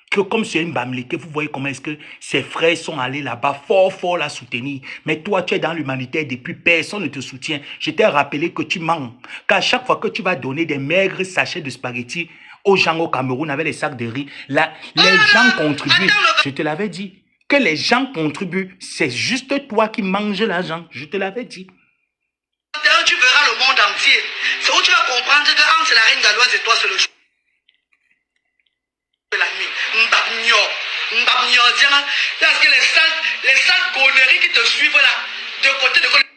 que comme c'est une Bamileke, vous voyez comment est-ce que ses frères sont allés là-bas fort la soutenir. Mais toi, tu es dans l'humanitaire depuis, personne ne te soutient. Je t'ai rappelé que tu mens. Qu'à chaque fois que tu vas donner des maigres sachets de spaghettis aux gens au Cameroun avec les sacs de riz, là, les gens contribuent. Je te l'avais dit. Que les gens contribuent, c'est juste toi qui manges l'argent. Je te l'avais dit. Tu verras le monde entier. C'est où tu vas comprendre que entre la reine galloise et toi, c'est le jour de la nuit. Parce que les sales conneries qui te suivent là, de côté de côté.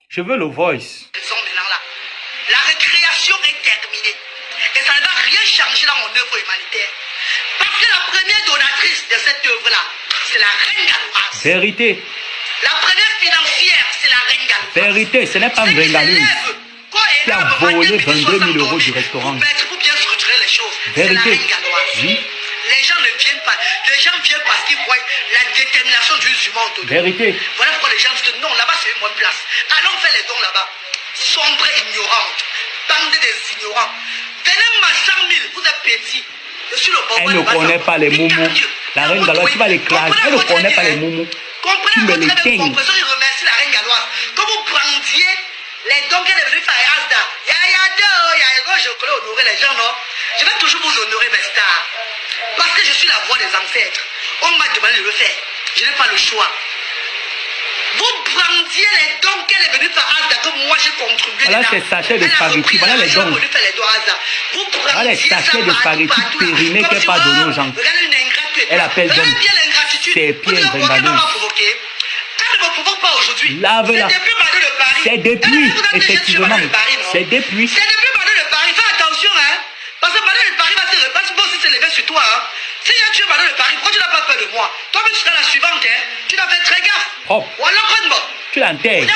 Je veux le voice. Ils sont maintenant là. La récréation est terminée. Et ça ne va rien changer dans mon œuvre humanitaire. Parce que la première donatrice de cette œuvre-là, c'est la reine galloise. Vérité. La première financière Vérité, ce n'est pas un Ngrengalus qui a volé 22 000 € du restaurant. Pour bien structurer les choses. Vérité. C'est la reine galloise. Oui. Les gens ne viennent pas. Les gens viennent parce qu'ils voient la détermination du humain autour d'eux. Vérité. Voilà pourquoi les gens disent que non, là-bas c'est une bonne place. Allons faire les dons là-bas. Sombre ignorante. Bande des ignorants. Venez ma 100 000, vous êtes petits. Je suis le bon. Elle ne connaît pas les moumous. La reine galloise, tu vas l'écraser. Elle ne connaît pas les moumous. Tu me les teignes. Comprenez il remercie la reine galloise. Quand vous brandiez les dons qu'elle est venue faire à Asda. Je connais honorer les gens, non? Je vais toujours vous honorer, mes stars. Parce que je suis la voix des ancêtres. On m'a demandé de le faire. Je n'ai pas le choix. Vous brandiez les dons qu'elle est venue faire à Asda, que moi j'ai contribué. Voilà ces sachets de spaghetti. Voilà les dons. Voilà les sachets de spaghetti périmés qu'elle n'a pas donné aux gens. Elle appelle dons. C'est Pierre Bengalus. Lave-la. C'est depuis, effectivement. C'est depuis. C'est depuis Madame de Paris. Fais attention, hein. Parce que Madame de Paris va aussi se lever sur toi, hein. Si tu es Madame de Paris, pourquoi tu n'as pas peur de moi? Toi-même, tu seras la suivante, hein. Tu dois faire très gaffe. Oh. Tu l'enterres.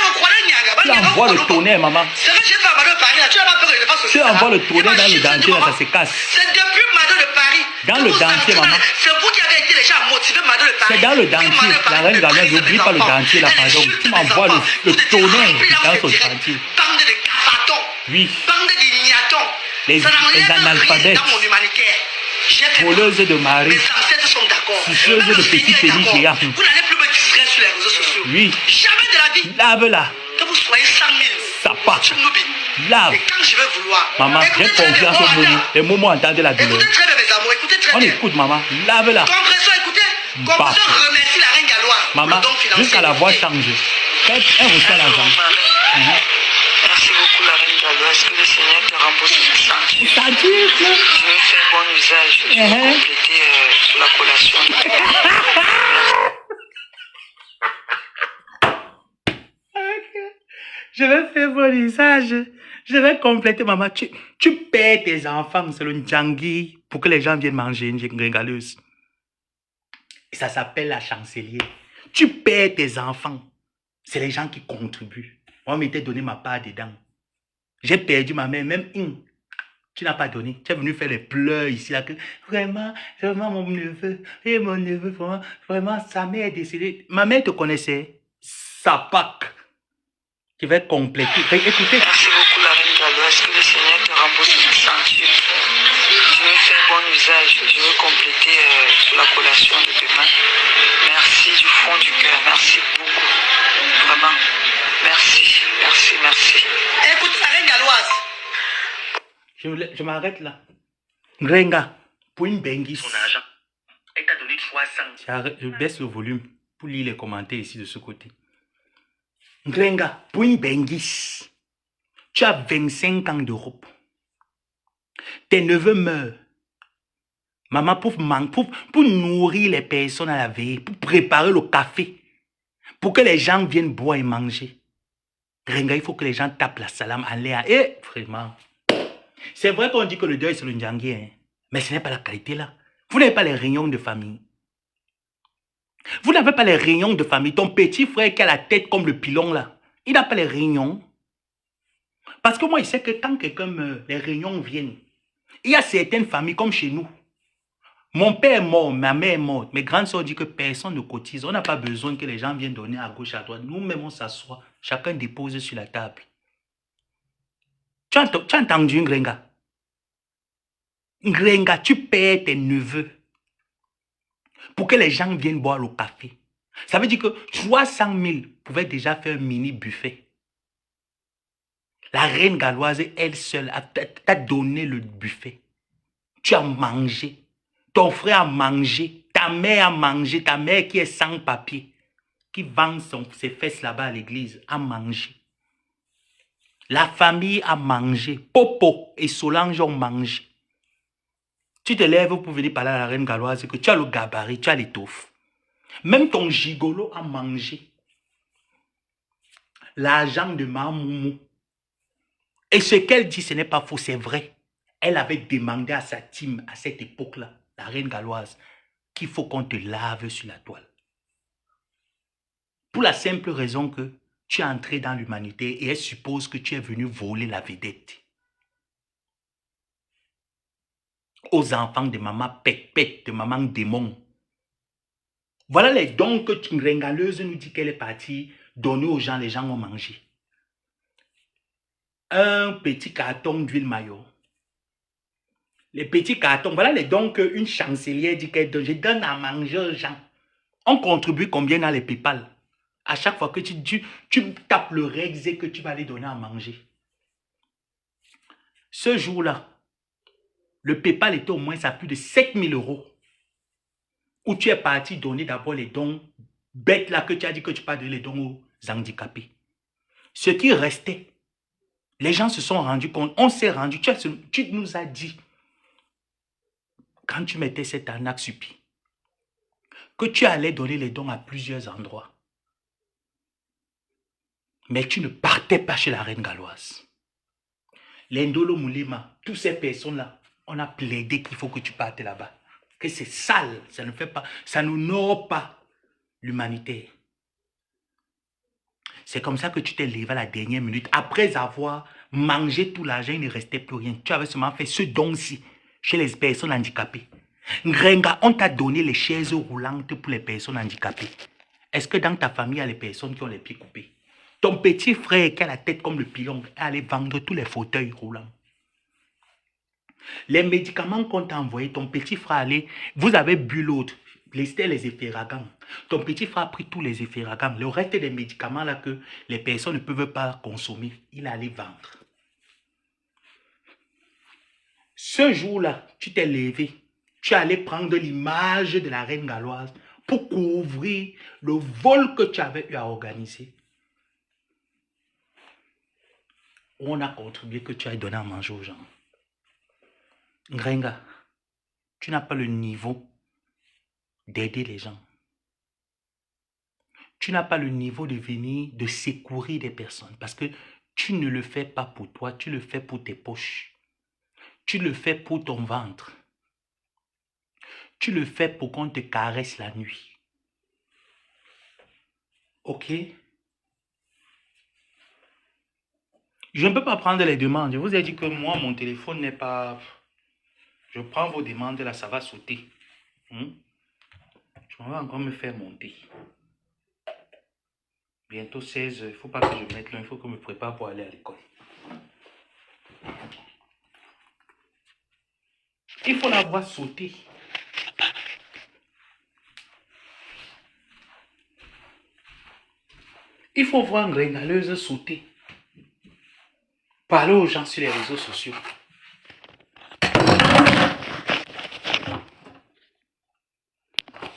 Tu envoies le tonnerre, maman. C'est vrai que j'ai fait à Madame de Paris, là. Tu n'as pas peur que je fasse aussi. Tu envoies le tonnerre dans le dentier, là, ça se casse. C'est depuis Madame de Paris. Dans le dentier, maman. C'est vous qui avez été les gens à motiver Madame de Paris. C'est dans le dentier. La reine galloise, n'oublie pas le dentier, là, pardon. Tu m'envoies le tonnerre dans son dentier. Bande de cafatons. Oui. Bande d'ignatons. Les analphabètes. Dans mon humanitaire. Voleuses de mari. Mes ancêtres sont d'accord. Suceuses de petits pénis géants. Vous n'allez plus me distraire sur les réseaux sociaux. Oui. Jamais de la vie. Lave-la. Que vous soyez 100 000. Ça part. Lave. Et quand je vais vouloir. Maman, j'ai confiance au moumou. Les moumous entendent la douleur. Écoutez très bien, mes amours. Écoutez très On bien. écoute, maman. Lave-la. Compression, écoutez. Compression remercie la reine galloise. Maman, jusqu'à la voix change. Elle reçoit l'argent. Merci beaucoup, la reine galloise. Que le Seigneur te rembourse tout ça. Je vais faire bon usage. Je vais compléter la collation. Je vais faire bon usage. Je vais compléter, maman. Tu paies tes enfants, c'est le Ndjangi, pour que les gens viennent manger une Ngrengalus. Et ça s'appelle la chancelier. Tu paies tes enfants. C'est les gens qui contribuent. Moi, on m'était donné ma part dedans. J'ai perdu ma mère, même une. Tu n'as pas donné. Tu es venu faire les pleurs ici. Là, que, vraiment, mon neveu. Et mon neveu, vraiment, sa mère est décédée. Ma mère te connaissait. Sa Pâques. Tu vas compléter. Écoutez. Merci beaucoup, la reine galloise. Que le Seigneur te rembourse tout ça. Je vais faire bon usage. Je vais compléter la collation de demain. Merci du fond du cœur. Merci beaucoup. Vraiment. Merci. Merci, merci. Écoute, la reine galloise. Je m'arrête là. Ngrenga, pour une benguis. Son argent. Elle t'a donné 300. Je baisse le volume pour lire les commentaires ici de ce côté. Ngrenga, pour une benguis, tu as 25 ans d'Europe. Tes neveux meurent. Maman, pour nourrir les personnes à la veille, pour préparer le café, pour que les gens viennent boire et manger. Ngrenga, il faut que les gens tapent la salam en l'air. Et vraiment, c'est vrai qu'on dit que le deuil c'est le Ndjangi, hein, mais ce n'est pas la qualité là. Vous n'avez pas les réunions de famille. Vous n'avez pas les réunions de famille. Ton petit frère qui a la tête comme le pilon là, il n'a pas les réunions. Parce que moi, je sais que quand quelqu'un meurt, les réunions viennent. Il y a certaines familles comme chez nous. Mon père est mort, ma mère est morte. Mes grandes soeurs disent que personne ne cotise. On n'a pas besoin que les gens viennent donner à gauche, à droite. Nous-mêmes, on s'assoit. Chacun dépose sur la table. Tu as entendu, Ngrenga? Ngrenga, tu paies tes neveux pour que les gens viennent boire le café. Ça veut dire que 300 000 pouvaient déjà faire un mini buffet. La reine galloise, elle seule, t'a donné le buffet. Tu as mangé. Ton frère a mangé. Ta mère a mangé. Ta mère qui est sans papier, qui vend ses fesses là-bas à l'église, a mangé. La famille a mangé. Popo et Solange ont mangé. Tu te lèves pour venir parler à la reine galloise que tu as le gabarit, tu as l'étoffe. Même ton gigolo a mangé. L'argent de Mamoumou. Et ce qu'elle dit, ce n'est pas faux, c'est vrai. Elle avait demandé à sa team, à cette époque-là, la reine galloise, qu'il faut qu'on te lave sur la toile. Pour la simple raison que tu es entré dans l'humanité et elle suppose que tu es venu voler la vedette aux enfants de maman pète-pète, de maman démon. Voilà les dons que une ringaleuse nous dit qu'elle est partie donner aux gens, les gens ont mangé. Un petit carton d'huile maillot. Les petits cartons, voilà les dons qu'une chancelière dit qu'elle donne. Je donne à manger aux gens. On contribue combien dans les PayPal? À chaque fois que tu tapes le Rex et que tu vas les donner à manger. Ce jour-là, le PayPal était au moins à plus de 7 000 €. Où tu es parti donner d'abord les dons bêtes là que tu as dit que tu pas donner les dons aux handicapés. Ce qui restait, les gens se sont rendus compte, on s'est rendu, tu nous as dit, quand tu mettais cette arnaque sur pied, que tu allais donner les dons à plusieurs endroits. Mais tu ne partais pas chez la reine galloise. L'Indolo Moulima, toutes ces personnes-là, on a plaidé qu'il faut que tu partes là-bas. Que c'est sale, ça ne fait pas, ça n'honore pas l'humanité. C'est comme ça que tu t'es levé à la dernière minute. Après avoir mangé tout l'argent, il ne restait plus rien. Tu avais seulement fait ce don-ci chez les personnes handicapées. Ngrenga, on t'a donné les chaises roulantes pour les personnes handicapées. Est-ce que dans ta famille, il y a les personnes qui ont les pieds coupés? Ton petit frère qui a la tête comme le pilon est allé vendre tous les fauteuils roulants. Les médicaments qu'on t'a envoyés, ton petit frère allé, vous avez bu l'autre, c'était les efféragants. Ton petit frère a pris tous les efféragants. Le reste des médicaments là que les personnes ne peuvent pas consommer, il allait vendre. Ce jour-là, tu t'es levé, tu allais prendre l'image de la reine galloise pour couvrir le vol que tu avais eu à organiser. On a contribué que tu aies donné à manger aux gens. Ngrenga, tu n'as pas le niveau d'aider les gens. Tu n'as pas le niveau de venir, de secourir des personnes parce que tu ne le fais pas pour toi, tu le fais pour tes poches. Tu le fais pour ton ventre. Tu le fais pour qu'on te caresse la nuit. Ok? Je ne peux pas prendre les demandes. Je vous ai dit que moi, mon téléphone n'est pas... Je prends vos demandes, là, ça va sauter. Je vais encore me faire monter. Bientôt 16, il ne faut pas que je mette là, il faut que je me prépare pour aller à l'école. Il faut la voir sauter. Il faut voir une régaleuse sauter. Parler aux gens sur les réseaux sociaux.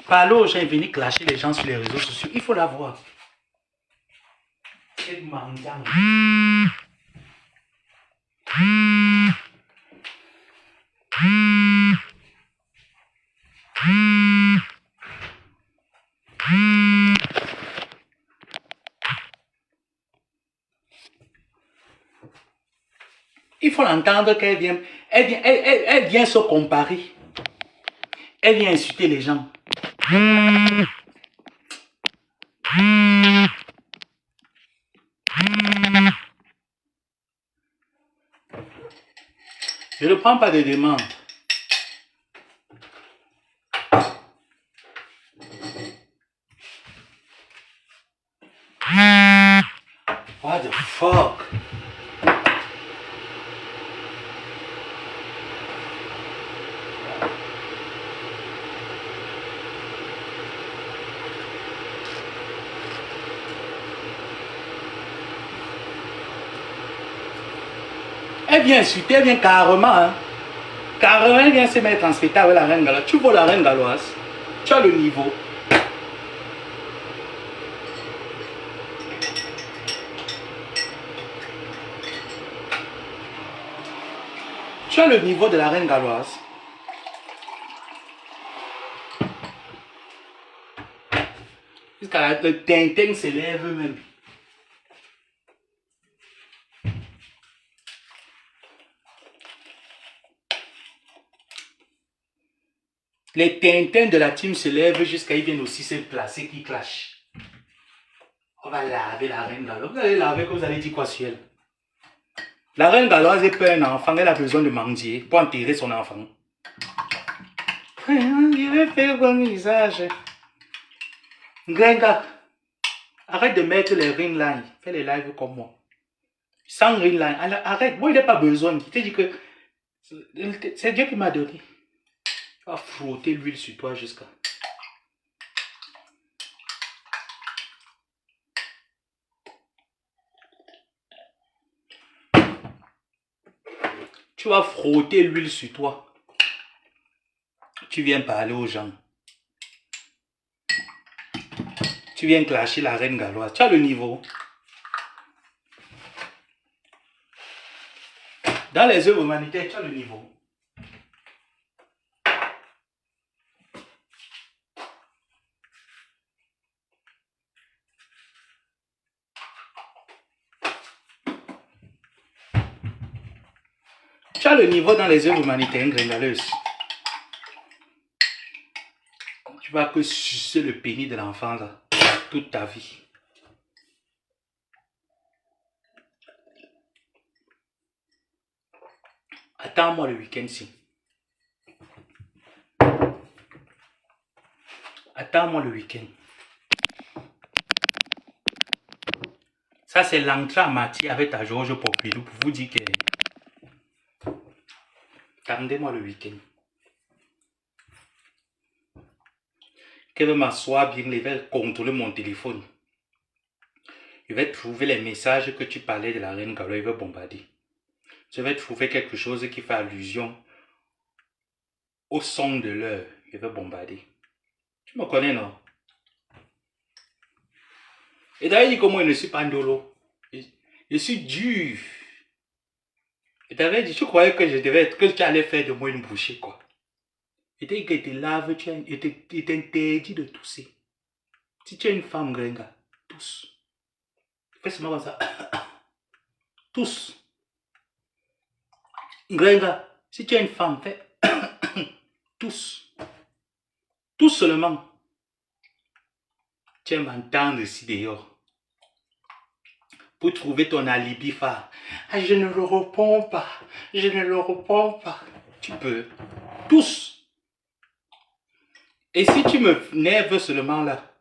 Parler aux gens et venir clasher les gens sur les réseaux sociaux. Il faut la voir. Quel mendiant. Il faut l'entendre qu'elle vient, elle vient se comparer. Elle vient insulter les gens. Je ne prends pas de demande. What the fuck? Elle vient insulter, elle vient carrément. Hein. Carrément, elle vient se mettre en spectacle avec la reine galloise. Tu vois la reine galloise. Tu as le niveau. Tu as le niveau de la reine galloise. Jusqu'à le tintin s'élève même. Les tintins de la team se lèvent jusqu'à ils viennent aussi se placer qui clashent. On va laver la reine galoise. Vous allez laver, que vous allez dire quoi sur elle? La reine galoise est pas un enfant, elle a besoin de mendier pour enterrer son enfant. Je vais faire un visage. Grenga, arrête de mettre les ring lines. Fais les lives comme moi. Sans ring line. Arrête, moi il n'a pas besoin. Je te dis que c'est Dieu qui m'a donné. Tu vas frotter l'huile sur toi jusqu'à. Tu vas frotter l'huile sur toi. Tu viens parler aux gens. Tu viens clasher la reine galoise. Tu as le niveau. Dans les œuvres humanitaires, tu as le niveau. Tu as le niveau dans les œuvres humanitaires, gringaleuse. Tu vas que sucer le pénis de l'enfant là, toute ta vie. Attends-moi le week-end-ci. Attends-moi le week-end. Ça, c'est l'entrée en matière avec ta Georges Pompidou pour vous dire que... Attendez-moi le week-end. Que je vais m'asseoir bien, je vais contrôler mon téléphone. Je vais trouver les messages que tu parlais de la reine galoise, je vais bombarder. Je vais trouver quelque chose qui fait allusion au son de l'heure, je vais bombarder. Tu me connais, non? Et d'ailleurs, dit comment je ne suis pas ndolo. Je suis dur. Et t'avais dit, tu croyais que que tu allais faire de moi une bouchée, quoi. Et t'as dit que tu laves, tu t'interdis de tousser. Si tu es une femme, gringa, tousse. Fais seulement comme ça. Tousse. Gringa, si tu es une femme, fais tousse. Tousse seulement. Tu vas m'entendre ici dehors. Pour trouver ton alibi phare. Ah, je ne le réponds pas. Je ne le réponds pas. Tu peux. Tous. Et si tu me nerves seulement là,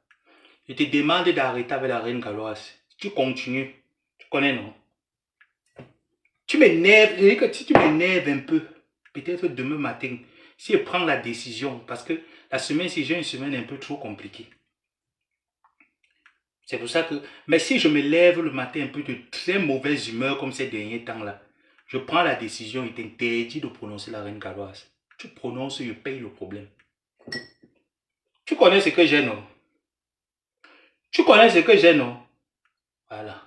je te demande d'arrêter avec la reine galoise. Tu continues. Tu connais, non? Tu m'énerves. Je dis que si tu m'énerves un peu, peut-être demain matin, si je prends la décision, parce que la semaine-ci, j'ai une semaine un peu trop compliquée. C'est pour ça que, mais si je me lève le matin un peu de très mauvaise humeur comme ces derniers temps-là, je prends la décision, il t'interdit de prononcer la reine galoise. Tu prononces, je paye le problème. Tu connais ce que j'ai, non? Tu connais ce que j'ai, non? Voilà.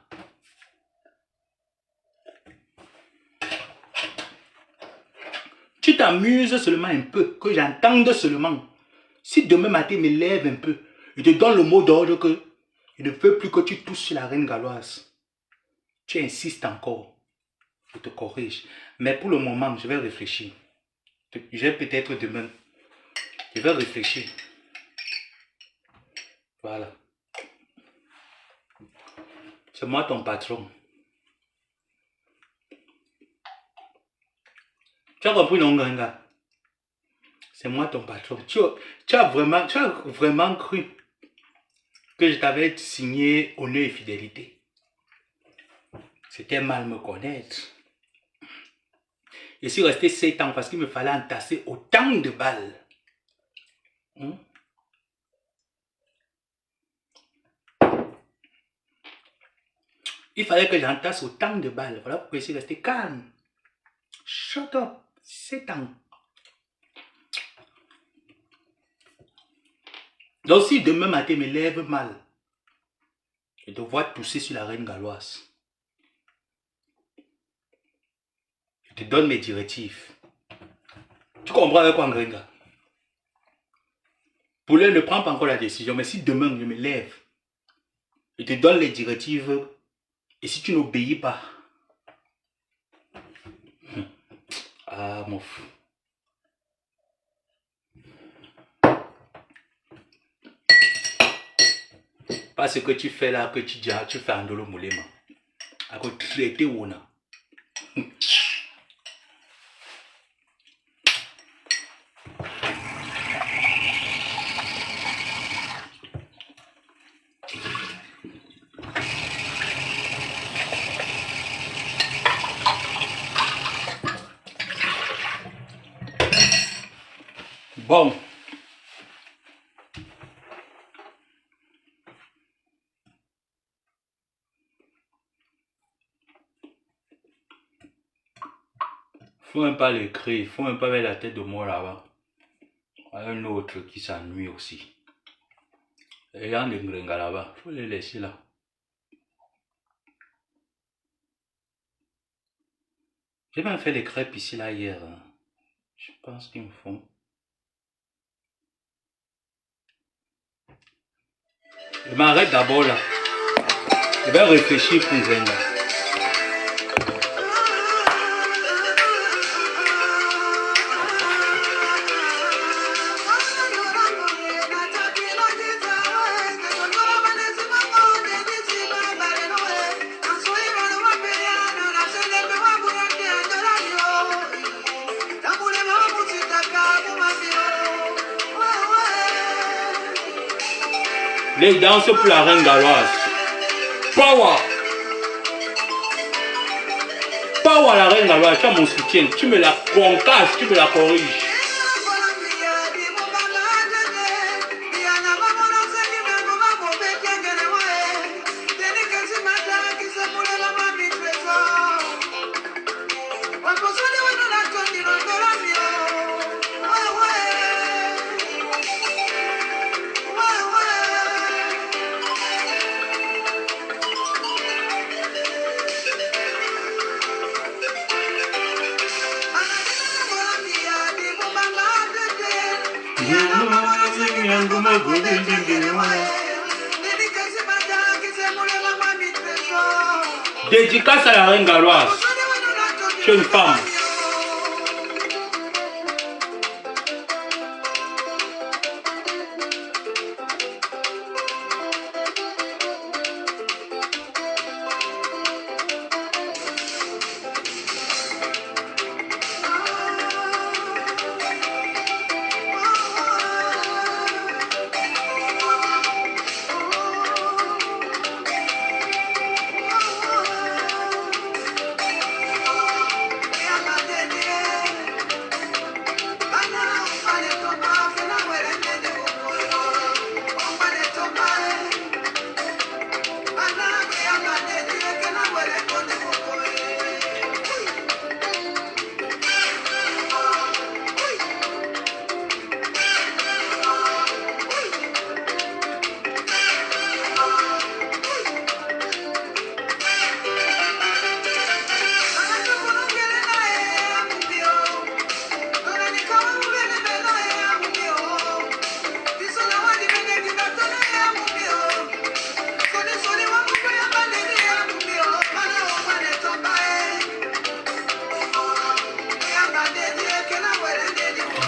Tu t'amuses seulement un peu, que j'entende seulement. Si demain matin, je me lève un peu, je te donne le mot d'ordre que je ne veux plus que tu touches sur la reine galoise. Tu insistes encore. Je te corrige. Mais pour le moment, je vais réfléchir. Je vais peut-être demain. Je vais réfléchir. Voilà. C'est moi ton patron. Tu as compris, non, Ganga? C'est moi ton patron. Tu as vraiment cru que je t'avais signé honneur et fidélité. C'était mal me connaître. Je suis resté 7 ans parce qu'il me fallait entasser autant de balles. Il fallait que j'entasse autant de balles. Voilà pourquoi je suis resté calme. Shut up. 7 ans. Donc si demain matin me lève mal, je dois tousser sur la reine galoise. Je te donne mes directives. Tu comprends avec quoi, Ngrenga? Pour lui, ne prends pas encore la décision, mais si demain je me lève, je te donne les directives, et si tu n'obéis pas, ah mon fou. Pas ce que tu fais là, que tu dis, tu fais Andolo Moulema. À quoi traiter Wona. Bon. Faut même pas l'écrire, faut même pas mettre la tête de moi là-bas. Un autre qui s'ennuie aussi. Et il y a un Ngrenga là-bas, faut les laisser là. J'ai même fait les crêpes ici là hier. Hein. Je pense qu'ils me font. Je m'arrête d'abord là. Je vais réfléchir pour Ngrenga. Les danses pour la reine galloise. Power! Power la reine galloise, tu as mon soutien. Tu me la concasses, tu me la corriges. Dédicace à la reine galloise. Tu es une femme.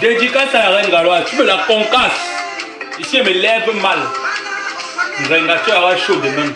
Dédicace à la reine galloise, tu me la concasses. Ici, elle me lève mal. Ngrenga, tu auras chaud de même.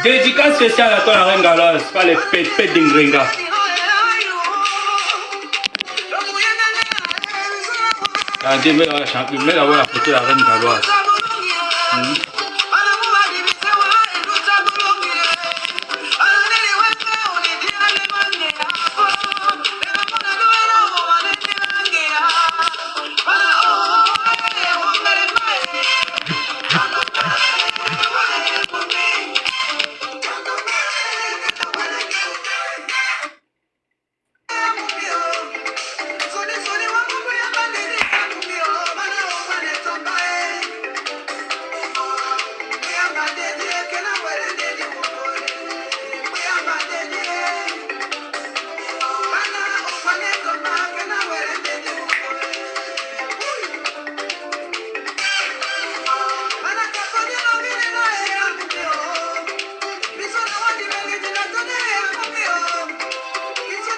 Dédicace spéciale à toi, la reine galoise, pas les pépés d'Ingrenga. Regardez, mets la photo de la reine galoise.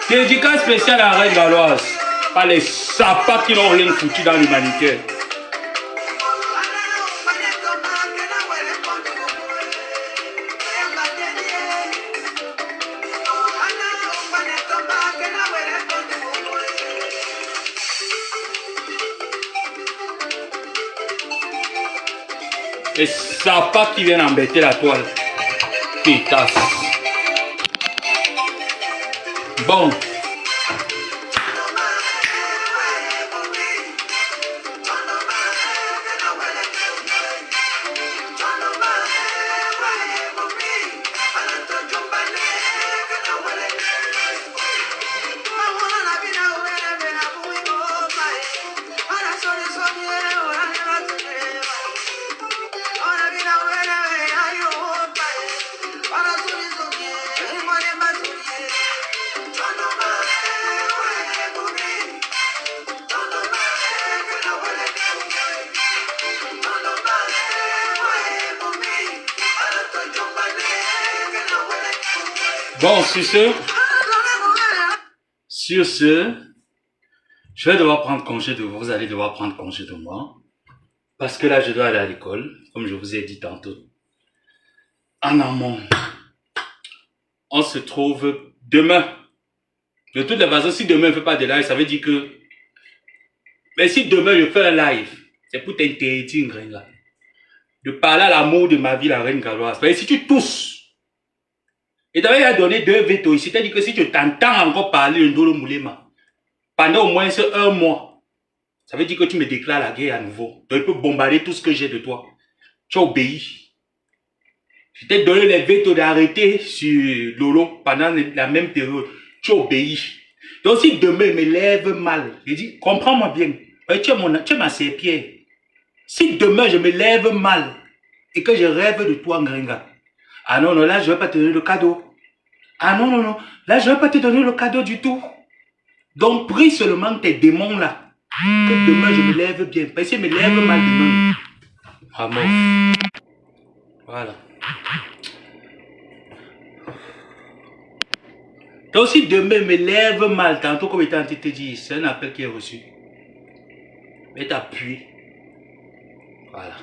Dédicace spéciale à la reine galoise, pas les sapats qui n'ont rien foutu dans l'humanité. Les sapats qui viennent embêter la toile. Putain. Bon. Bon, sur ce, je vais devoir prendre congé de vous. Vous allez devoir prendre congé de moi. Parce que là, je dois aller à l'école, comme je vous ai dit tantôt. En amont, on se trouve demain. De toute façon, si demain je ne fais pas de live, ça veut dire que... Mais si demain je fais un live, c'est pour t'interdire, là, de parler à l'amour de ma vie, la reine galoise. Parce que si tu tousses, et d'ailleurs, il a donné 2 vétos ici. C'est-à-dire que si tu t'entends encore parler de Ndolo Moulema, pendant au moins 1 mois, ça veut dire que tu me déclares la guerre à nouveau. Donc, il peut bombarder tout ce que j'ai de toi. Tu as obéi. Je t'ai donné les vétos d'arrêter sur Lolo pendant la même période. Tu as obéi. Donc, si demain, il me lève mal, je dis, comprends-moi bien. Tu es ma serpillère. Si demain, je me lève mal et que je rêve de toi, Ngrenga, ah non, non, là, je ne vais pas te donner le cadeau. Ah non, non, non, là, je ne vais pas te donner le cadeau du tout. Donc, prie seulement tes démons là. Que demain, je me lève bien. Parce que je me lève mal demain. Vraiment. Voilà. Donc, si demain, je me lève mal, tantôt comme étant te dit, c'est un appel qui est reçu. Mais t'appuies. Voilà.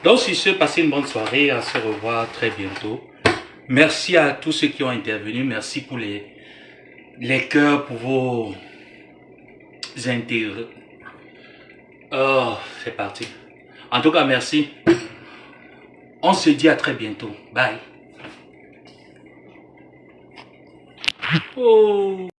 Donc, si ce, passez une bonne soirée. On se revoit très bientôt. Merci à tous ceux qui ont intervenu. Merci pour les cœurs, pour vos intérêts. Oh, c'est parti. En tout cas, merci. On se dit à très bientôt. Bye. Oh.